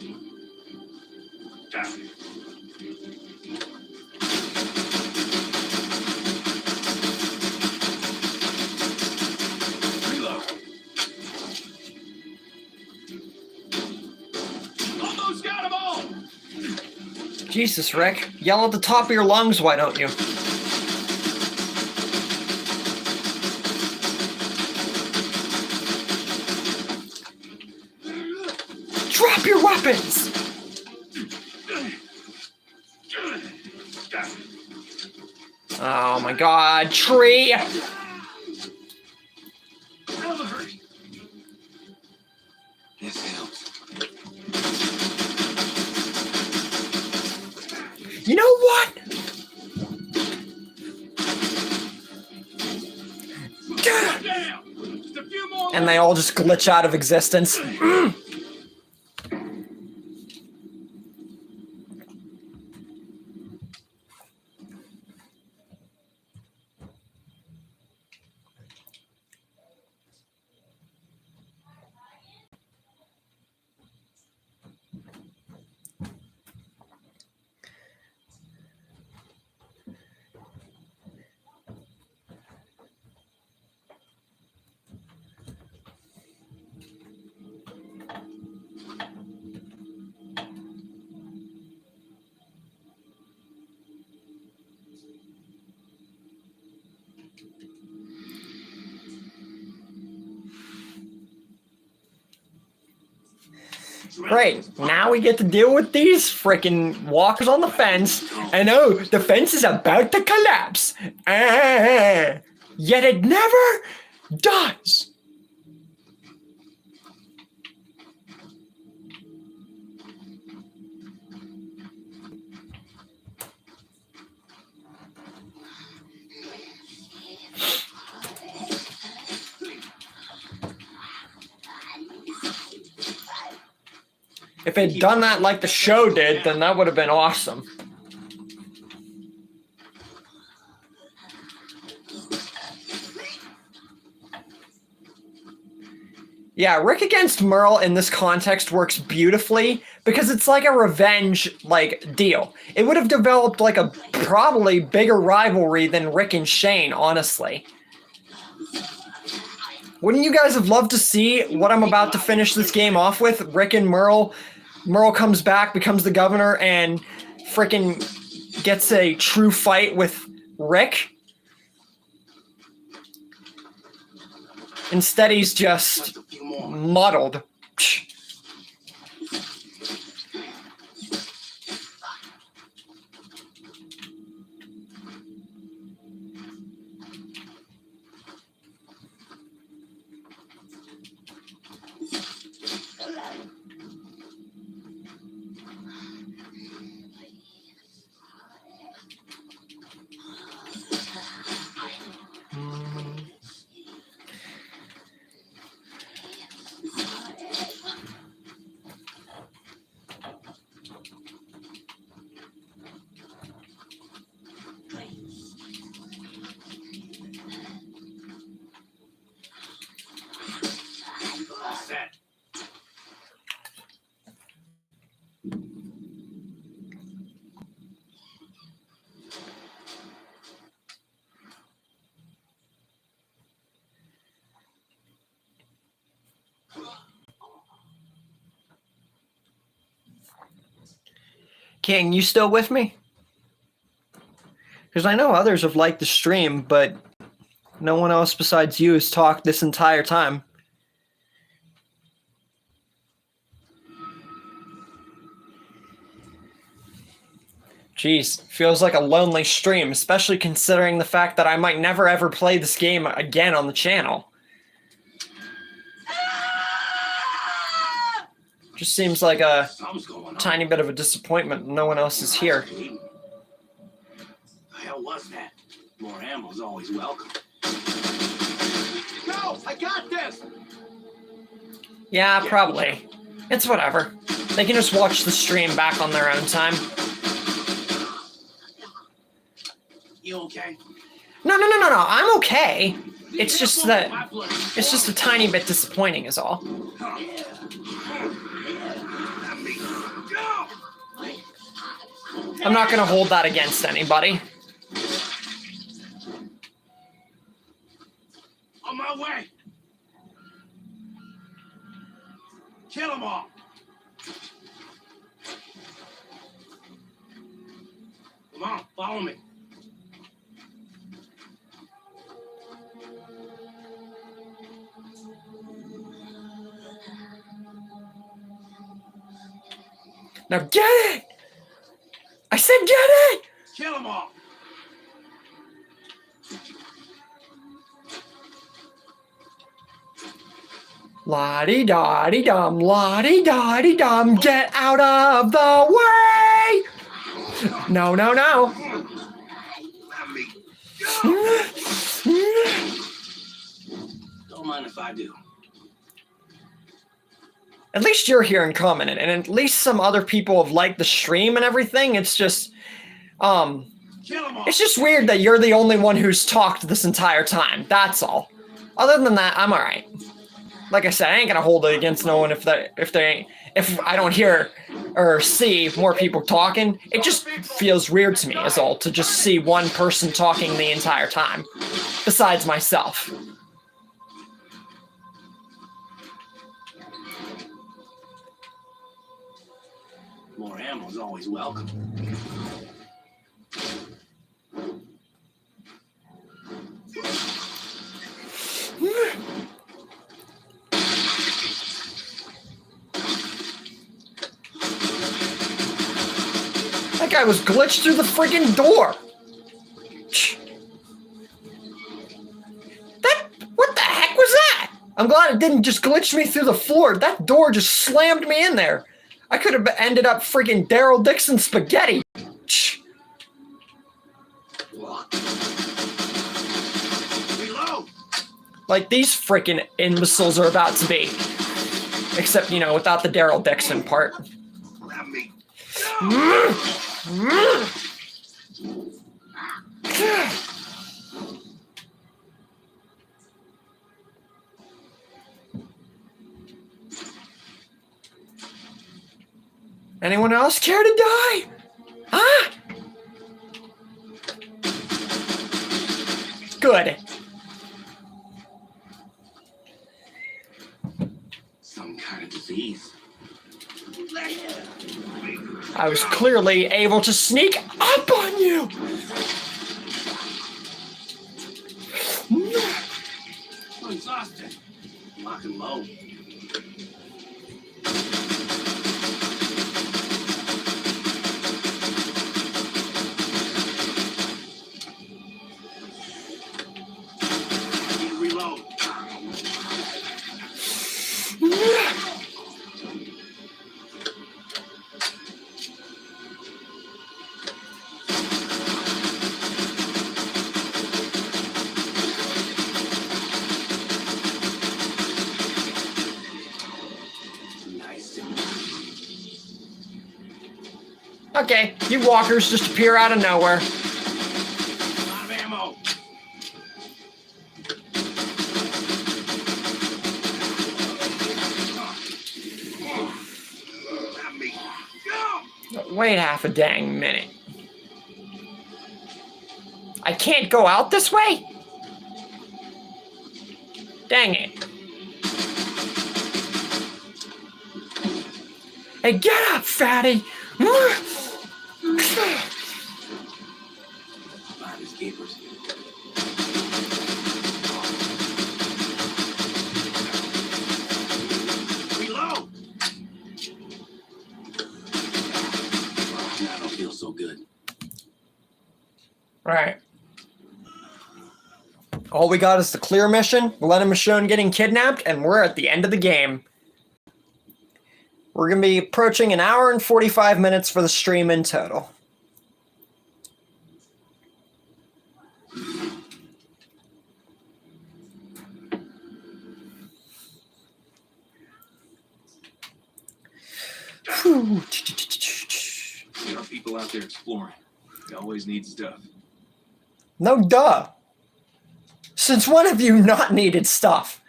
Reload. Almost got them all. Jesus, Rick. Yell at the top of your lungs, why don't you? Drop your weapons! Oh my god, tree! This helps. You know what? Down. Just a few more. And they all just glitch out of existence. Great, now we get to deal with these freaking walkers on the fence, and oh, the fence is about to collapse. Yet it never does. If it had done that like the show did, then that would have been awesome. Yeah, Rick against Merle in this context works beautifully because it's like a revenge deal. It would have developed like a probably bigger rivalry than Rick and Shane, honestly. Wouldn't you guys have loved to see what I'm about to finish this game off with? Rick and Merle. Merle comes back, becomes the governor, and frickin' gets a true fight with Rick. Instead, he's just muddled. King, you still with me? Because I know others have liked the stream, but no one else besides you has talked this entire time. Jeez, feels like a lonely stream, especially considering the fact that I might never ever play this game again on the channel. Just seems like a Something's going on. tiny bit of a disappointment no one else is here. The hell was that? More ammo's always welcome. Go! I got this! Yeah, probably. It's whatever. They can just watch the stream back on their own time. You okay? No, I'm okay. It's just that it's just a tiny bit disappointing is all. I'm not gonna hold that against anybody. On my way. Kill them all. Come on, follow me. Now get it! I said get it! Kill them all. La-di-da-di-dum, la-di-da-di-dum, get out of the way! No. Don't mind if I do. At least you're here and commented, and at least some other people have liked the stream and everything. It's just, Kill them all. it's just weird that you're the only one who's talked this entire time. That's all. Other than that, I'm alright. Like I said, I ain't gonna hold it against no one if I don't hear or see more people talking. It just feels weird to me, is all, to just see one person talking the entire time, besides myself. More ammo's always welcome. That guy was glitched through the friggin' door. What the heck was that? I'm glad it didn't just glitch me through the floor. That door just slammed me in there. I could have ended up friggin' Daryl Dixon spaghetti. Reload. Like these frickin' imbeciles are about to be. Except, you know, without the Daryl Dixon part. Let me Anyone else care to die? Huh? Good. Some kind of disease. I was clearly able to sneak up on you. I'm exhausted. Lock and load. reload. Okay, you walkers just appear out of nowhere. Out of ammo. Let me go. Wait half a dang minute. I can't go out this way? Dang it. Hey, get up, fatty! Keepers. Reload! I don't feel so good. Alright. All we got is the clear mission, Glenn and Michonne getting kidnapped, and we're at the end of the game. We're going to be approaching an hour and 45 minutes for the stream in total. There are people out there exploring. They always need stuff. No duh. Since when have you not needed stuff?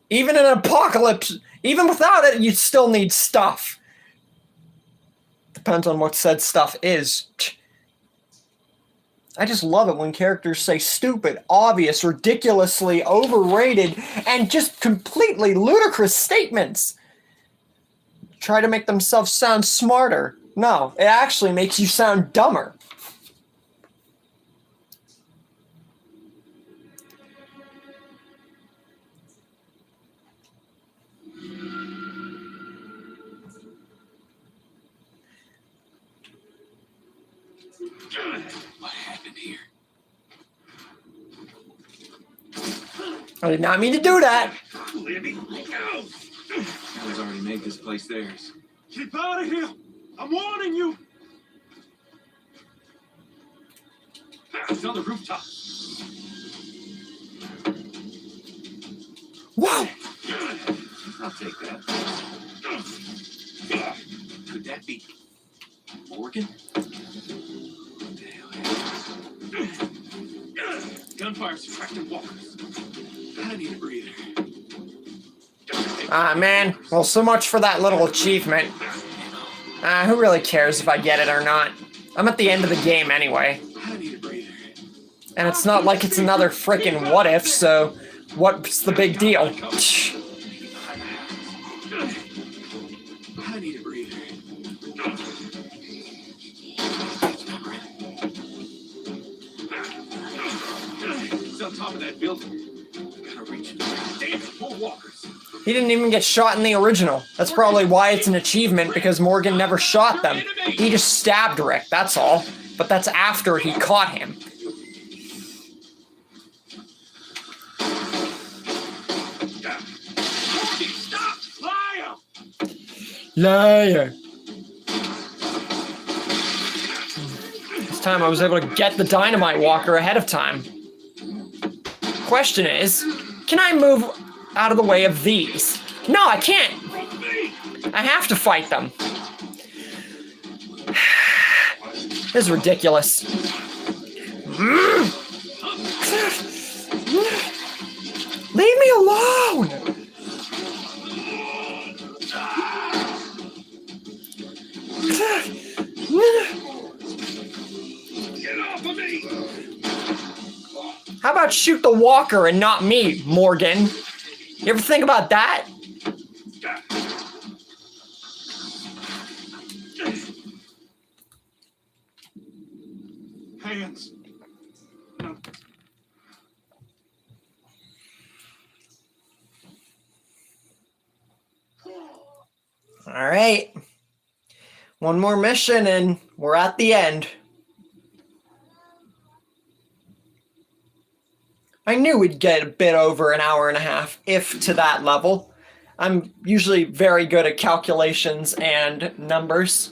Even in an apocalypse, even without it, you still need stuff. Depends on what said stuff is. I just love it when characters say stupid, obvious, ridiculously overrated, and just completely ludicrous statements. Try to make themselves sound smarter. No, it actually makes you sound dumber. What happened here? I did not mean to do that. Libby, go! Kelly's already made this place theirs. Keep out of here! I'm warning you! It's on the rooftop. Wow. I'll take that. Could that be Morgan? What the hell happened? Gunfire subtracting walkers. I need a breather. Ah, man. Well, so much for that little achievement. Who really cares if I get it or not? I'm at the end of the game anyway. I need a breather. And it's not like it's another frickin' what if, so what's the big deal? I need a breather. It's on top of that building. Gotta reach it. Damn it, more walkers. He didn't even get shot in the original. That's probably why it's an achievement, because Morgan never shot them. He just stabbed Rick, that's all. But that's after he caught him. Stop! Liar! Liar. This time I was able to get the dynamite walker ahead of time. Question is, can I move out of the way of these? No, I can't. I have to fight them. This is ridiculous. Leave me alone! Get off of me! How about shoot the walker and not me, Morgan? You ever think about that? Hands. All right. One more mission and we're at the end. I knew we'd get a bit over an hour and a half, if to that level. I'm usually very good at calculations and numbers.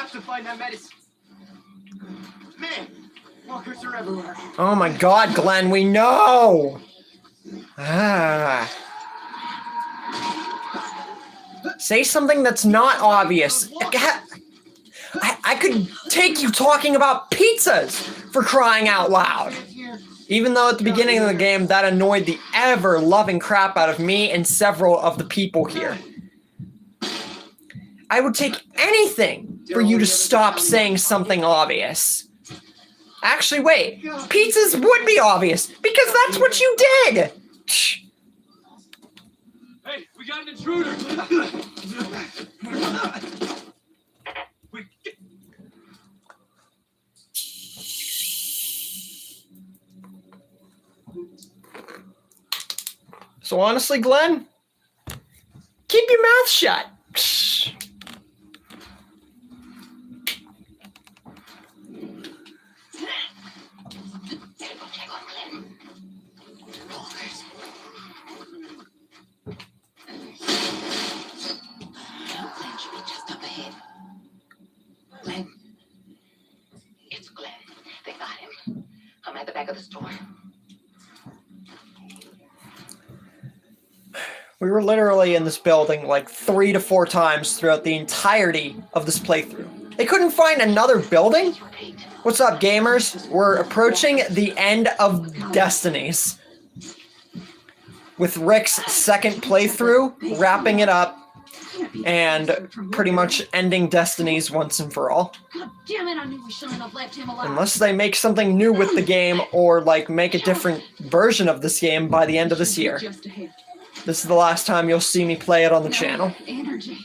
have to find that medicine. Man, walkers are everywhere. Oh my God, Glenn, we know! Ah. Say something that's not obvious. I could take you talking about pizzas for crying out loud. Even though at the beginning of the game that annoyed the ever-loving crap out of me and several of the people here. I would take anything for you to stop saying something obvious. Actually, wait. Pizzas would be obvious because that's what you did. Hey, we got an intruder. So honestly, Glenn, keep your mouth shut. Glenn should be just up ahead. Glenn. It's Glenn. They got him. I'm at the back of the store. We were literally in this building like 3 to 4 times throughout the entirety of this playthrough. They couldn't find another building? What's up, gamers? We're approaching the end of Destinies. With Rick's second playthrough, wrapping it up, and pretty much ending Destinies once and for all. God damn it, I knew we shouldn't have left him alive. Unless they make something new with the game, or like make a different version of this game by the end of this year. Just ahead. This is the last time you'll see me play it on the channel. Energy.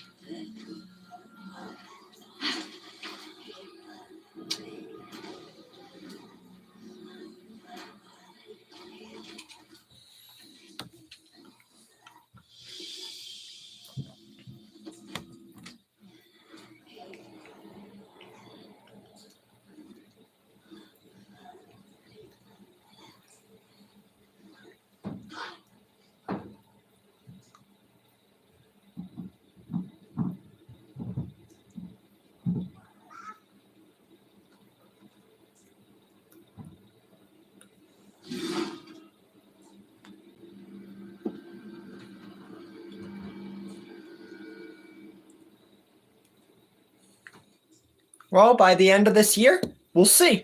Well, by the end of this year, we'll see.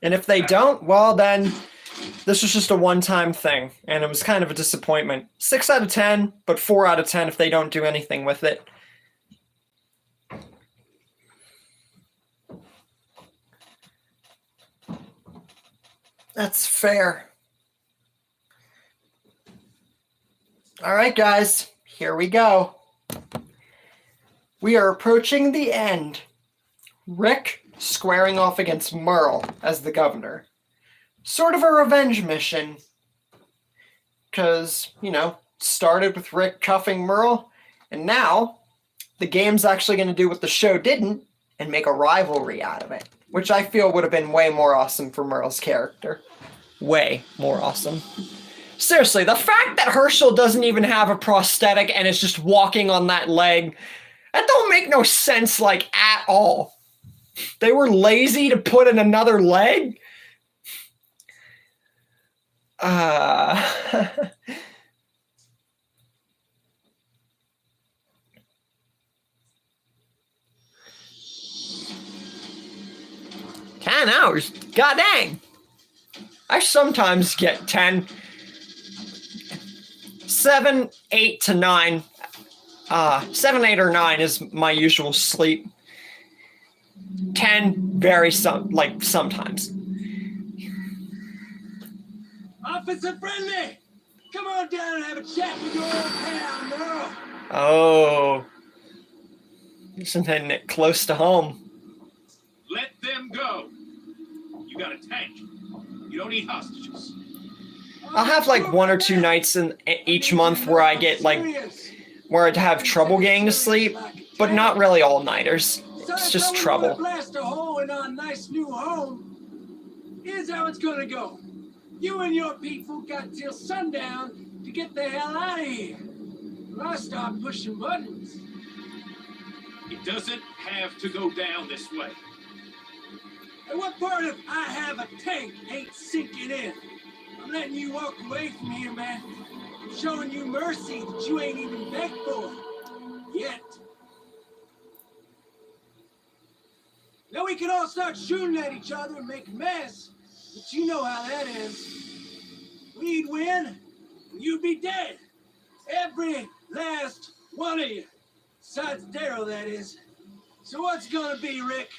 And if they don't, well then, this was just a one-time thing, and it was kind of a disappointment. 6 out of 10, but 4 out of 10 if they don't do anything with it. That's fair. All right, guys, here we go. We are approaching the end. Rick squaring off against Merle as the governor. Sort of a revenge mission. Because, you know, started with Rick cuffing Merle, and now the game's actually going to do what the show didn't and make a rivalry out of it. Which I feel would have been way more awesome for Merle's character. Way more awesome. Seriously, the fact that Herschel doesn't even have a prosthetic and is just walking on that leg, that don't make no sense, like, at all. They were lazy to put in another leg? Uh... 10 hours? God dang! I sometimes get 10. 7, 8 to 9. 7, 8, or 9 is my usual sleep. 10, sometimes. Officer Friendly! Come on down and have a chat with your old pal, Merle. Oh. Isn't it close to home? Let them go. You got a tank. You don't need hostages. I'll have like 1 or 2 nights in each month where I get where I'd have trouble getting to sleep, but not really all-nighters. It's just trouble. Blast a hole in our nice new home. Here's how it's gonna go. You and your people got till sundown to get the hell out of here. Well, I start pushing buttons. It doesn't have to go down this way. And what part of I have a tank ain't sinking in? I'm letting you walk away from here, man. I'm showing you mercy that you ain't even begged for. Yet. Now we can all start shooting at each other and make a mess, but you know how that ends. We'd win, and you'd be dead. Every last one of you. Besides Daryl, that is. So what's gonna be, Rick?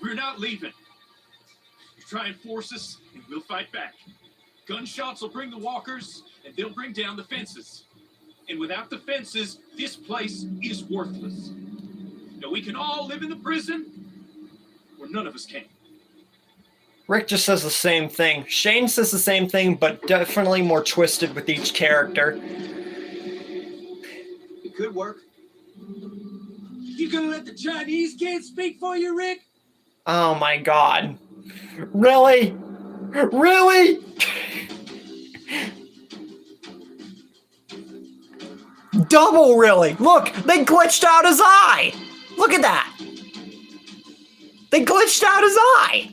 We're not leaving. You try and force us, and we'll fight back. Gunshots will bring the walkers, and they'll bring down the fences. And without the fences, this place is worthless. Now we can all live in the prison, or none of us can. Rick just says the same thing. Shane says the same thing, but definitely more twisted with each character. It could work. You gonna let the Chinese kids speak for you, Rick? Oh my god. Really? Really? Double really. Look, they glitched out his eye. Look at that. They glitched out his eye.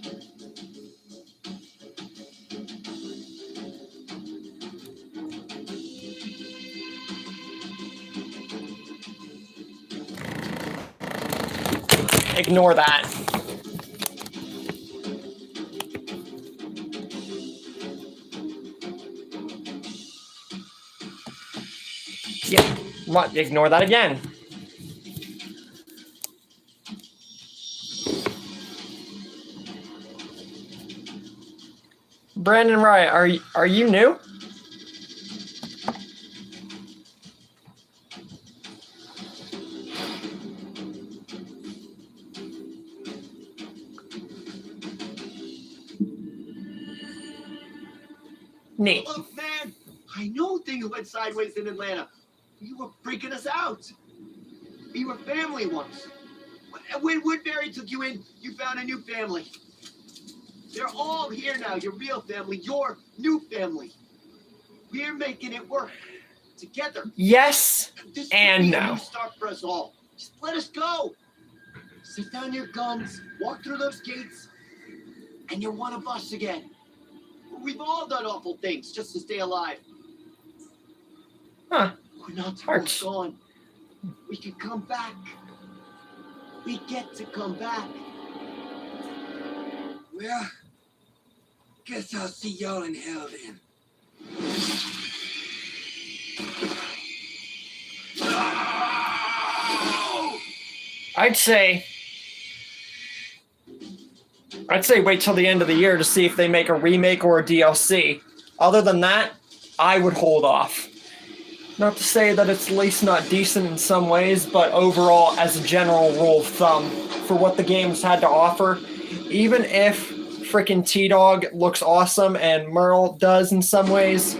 Ignore that. Yeah, what? Ignore that again. Brandon Wright, are you new? Neat. Look, man, I know things went sideways in Atlanta. You were freaking us out. We were family once. When Woodbury took you in, you found a new family. They're all here now, your real family, your new family. We're making it work together. Yes This and could be a no. new start for us all. Just let us go. Sit down your guns, walk through those gates, and you're one of us again. We've all done awful things just to stay alive. Huh. We're not Hearts. both gone. We can come back. We get to come back. Well, guess I'll see y'all in hell then. I'd say wait till the end of the year to see if they make a remake or a DLC. Other than that, I would hold off. Not to say that it's at least not decent in some ways, but overall, as a general rule of thumb, for what the game's had to offer, even if frickin' T-Dog looks awesome and Merle does in some ways,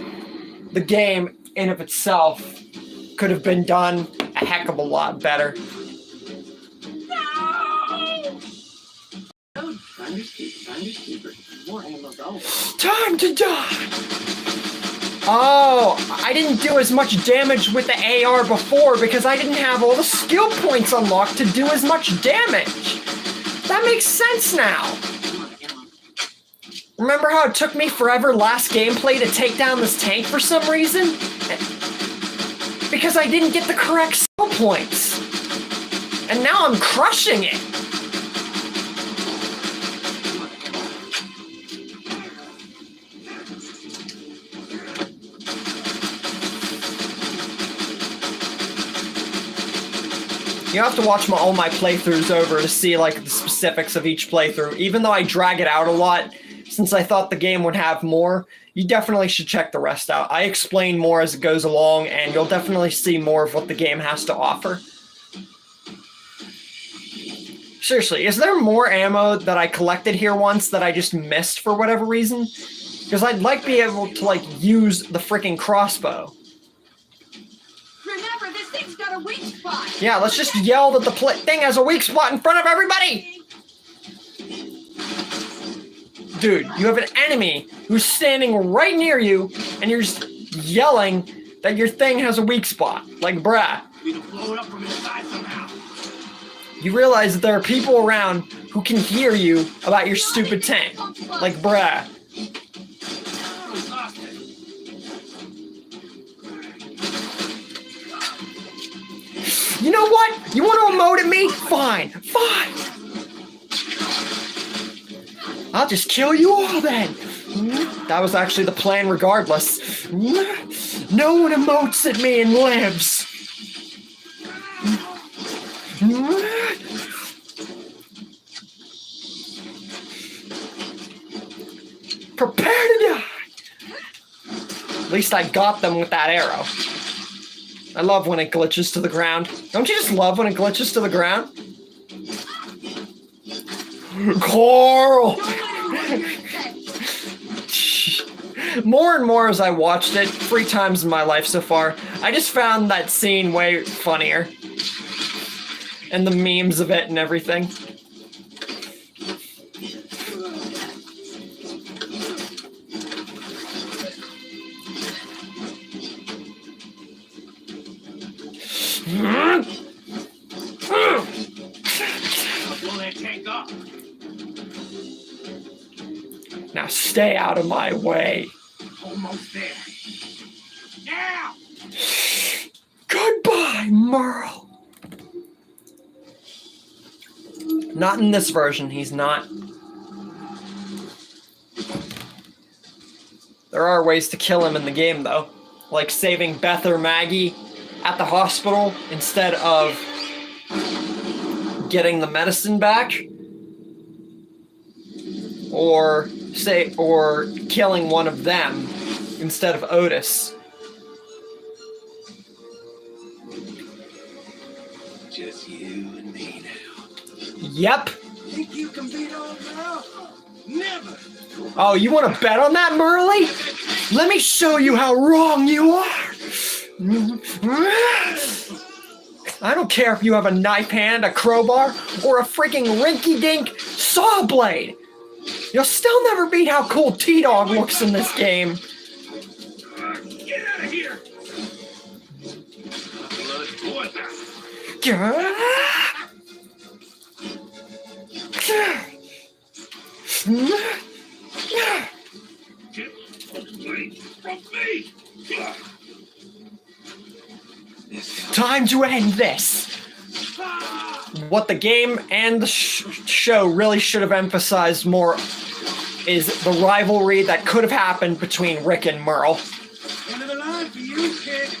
the game in of itself could have been done a heck of a lot better. Underkeeper. More ammo though. Time to die! Oh, I didn't do as much damage with the AR before because I didn't have all the skill points unlocked to do as much damage. That makes sense now. Remember how it took me forever last gameplay to take down this tank for some reason? Because I didn't get the correct skill points. And now I'm crushing it. You have to watch all my playthroughs over to see like the specifics of each playthrough. Even though I drag it out a lot, since I thought the game would have more, you definitely should check the rest out. I explain more as it goes along, and you'll definitely see more of what the game has to offer. Seriously, is there more ammo that I collected here once that I just missed for whatever reason? Because I'd like to be able to like use the freaking crossbow. Remember, this thing's got a weak spot. Yeah, let's just yell that the thing has a weak spot in front of everybody! Dude, you have an enemy who's standing right near you, and you're just yelling that your thing has a weak spot. Like, bruh. We need to blow it up from inside somehow. You realize that there are people around who can hear you about your stupid tank. Like, bruh. I'm exhausted. You know what? You want to emote at me? Fine. Fine. I'll just kill you all then. That was actually the plan regardless. No one emotes at me and lives. Prepare to die. At least I got them with that arrow. I love when it glitches to the ground. Don't you just love when it glitches to the ground? Carl! More and more as I watched it, 3 times in my life so far, I just found that scene way funnier. And the memes of it and everything. Blow that tank up. Now stay out of my way. Almost there. Now! Goodbye, Merle. Not in this version, he's not. There are ways to kill him in the game, though. Like saving Beth or Maggie at the hospital instead of getting the medicine back. Or killing one of them instead of Otis. Just you and me now. Yep. Think you can beat old Merle? Never! Oh, you want to bet on that, Merle? Let me show you how wrong you are. I don't care if you have a knife hand, a crowbar, or a freaking rinky-dink saw blade. You'll still never beat how cool T-Dog looks in this game. Get out of here! Get away from me! Time to end this. What the game and the show really should have emphasized more is the rivalry that could have happened between Rick and Merle. End of the line for you, kid.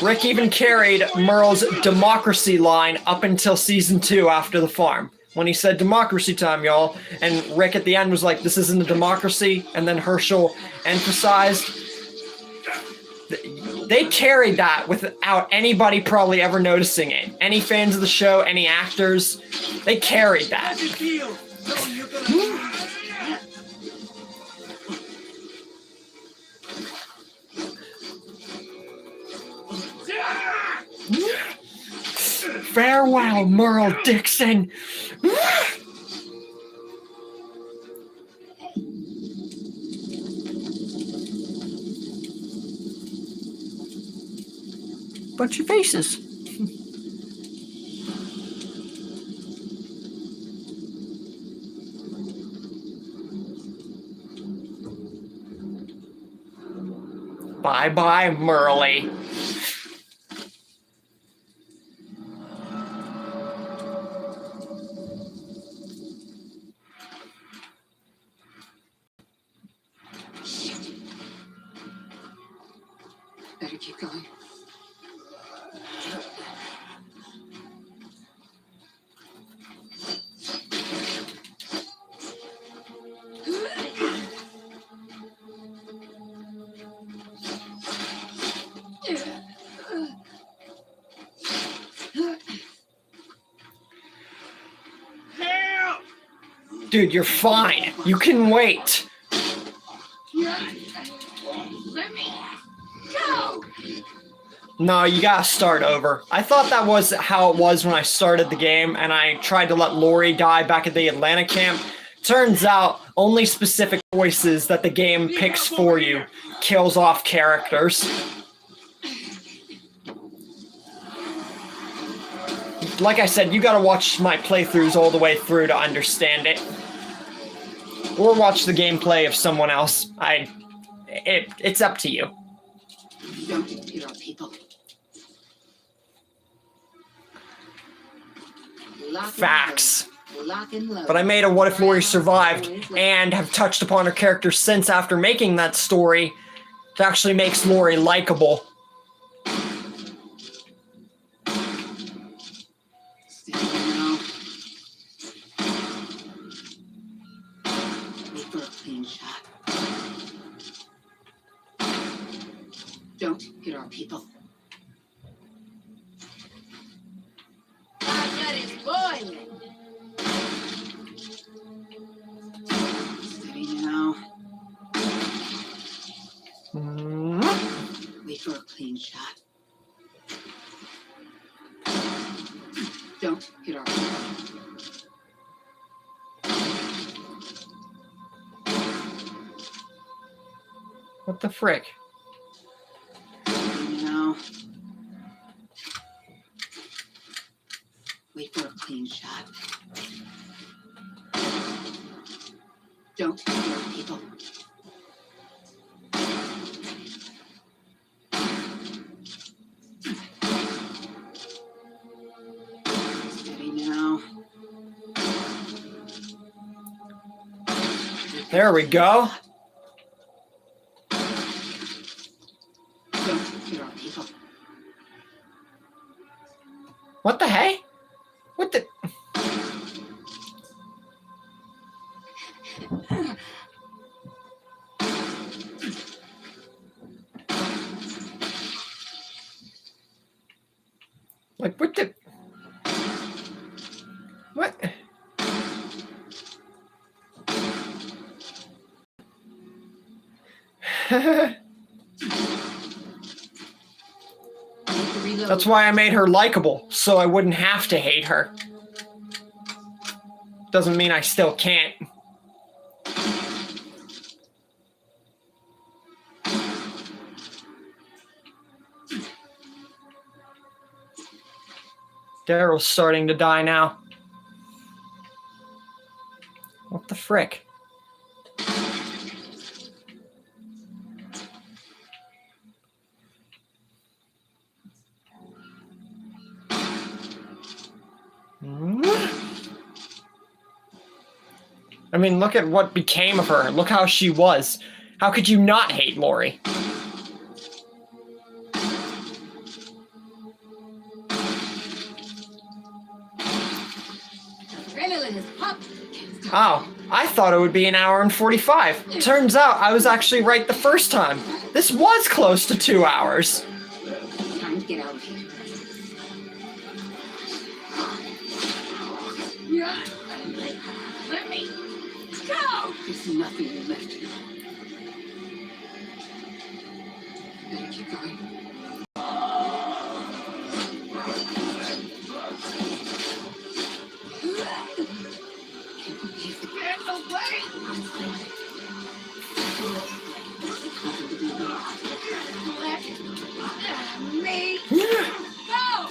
Rick even carried Merle's democracy line up until season 2 after the farm. When he said democracy time, y'all, and Rick at the end was like, this isn't a democracy, and then Herschel emphasized. They carried that without anybody probably ever noticing it. Any fans of the show, any actors, they carried that. How's it feel? So you're gonna Farewell, Merle Dixon. Bunch of faces. Bye-bye, Merle. Better keep going. Dude, you're fine. You can wait. Let me go! No, you gotta start over. I thought that was how it was when I started the game, and I tried to let Lori die back at the Atlanta camp Turns out only specific choices that the game picks for you kills off characters. Like I said, you gotta watch my playthroughs all the way through to understand it. Or watch the gameplay of someone else. It's up to you. Don't hit our people. Facts. Lock and load. But I made a What If Lori Survived and have touched upon her character since after making that story. It actually makes Lori likable. Don't hit our people. My blood is boiling. Steady now. Wait for a clean shot. Don't hit our people. What the frick? Now. Wait for a clean shot. Don't hit our people. Steady now. There we go. Don't hit our people. What the hey? What the? Like, what the? What? That's why I made her likable, so I wouldn't have to hate her. Doesn't mean I still can't. Daryl's starting to die now. What the frick? I mean, look at what became of her. Look how she was. How could you not hate Lori? Adrenaline is pumped. Oh, I thought it would be an hour and 45. Turns out I was actually right the first time. This was close to 2 hours. Time to get out of here. Let me go. There's nothing left here. Better keep going. Get away! Let me go!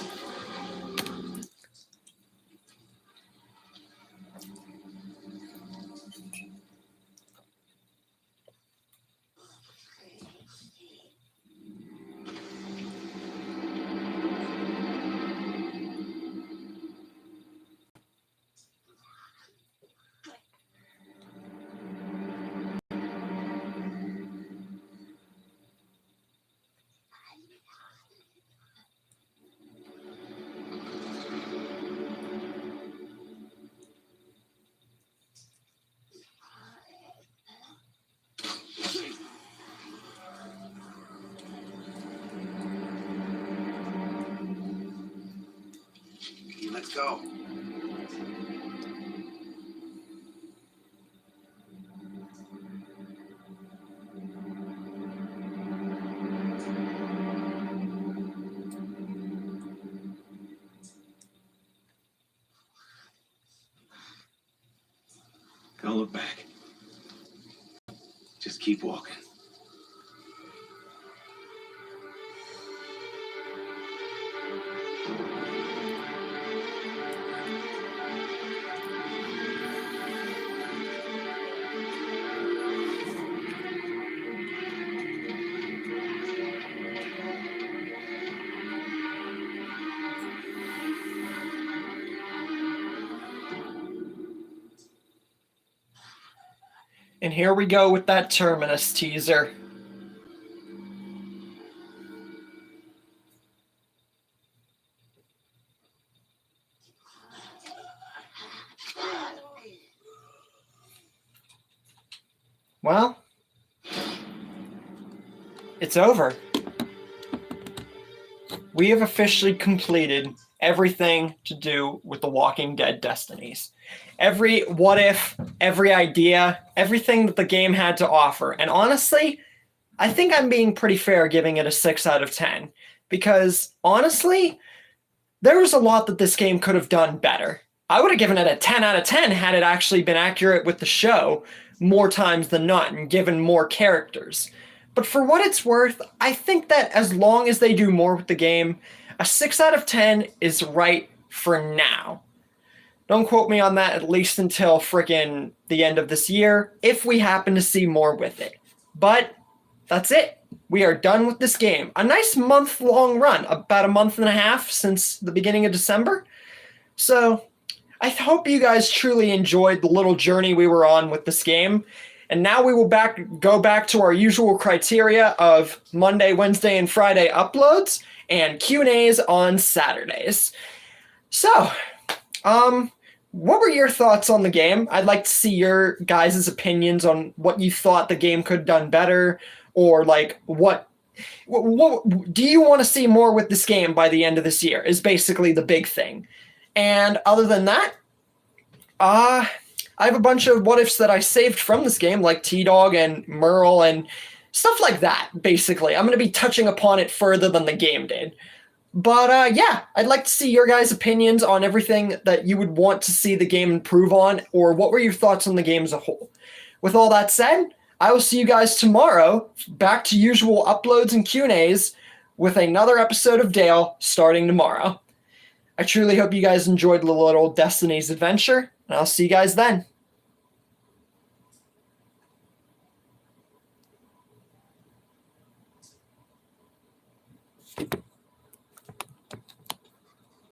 Let's go. Don't look back. Just keep walking. And here we go with that Terminus teaser. Well, it's over. We have officially completed everything to do with the Walking Dead Destinies. Every what if, every idea, everything that the game had to offer. And honestly, I think I'm being pretty fair giving it a 6 out of 10. Because honestly, there was a lot that this game could have done better. I would have given it a 10 out of 10 had it actually been accurate with the show more times than not and given more characters. But for what it's worth, I think that as long as they do more with the game, a 6 out of 10 is right for now. Don't quote me on that, at least until frickin' the end of this year, if we happen to see more with it. But that's it. We are done with this game. A nice month-long run, about a month and a half since the beginning of December. So I hope you guys truly enjoyed the little journey we were on with this game. And now we will go back to our usual criteria of Monday, Wednesday, and Friday uploads and Q&As on Saturdays. So, what were your thoughts on the game? I'd like to see your guys' opinions on what you thought the game could have done better, or like what do you want to see more with this game by the end of this year is basically the big thing. And other than that, I have a bunch of what ifs that I saved from this game, like T-Dog and Merle and stuff like that, basically. I'm going to be touching upon it further than the game did. But yeah, I'd like to see your guys' opinions on everything that you would want to see the game improve on, or what were your thoughts on the game as a whole. With all that said, I will see you guys tomorrow, back to usual uploads and Q&As, with another episode of Dale starting tomorrow. I truly hope you guys enjoyed the little Destiny's adventure, and I'll see you guys then.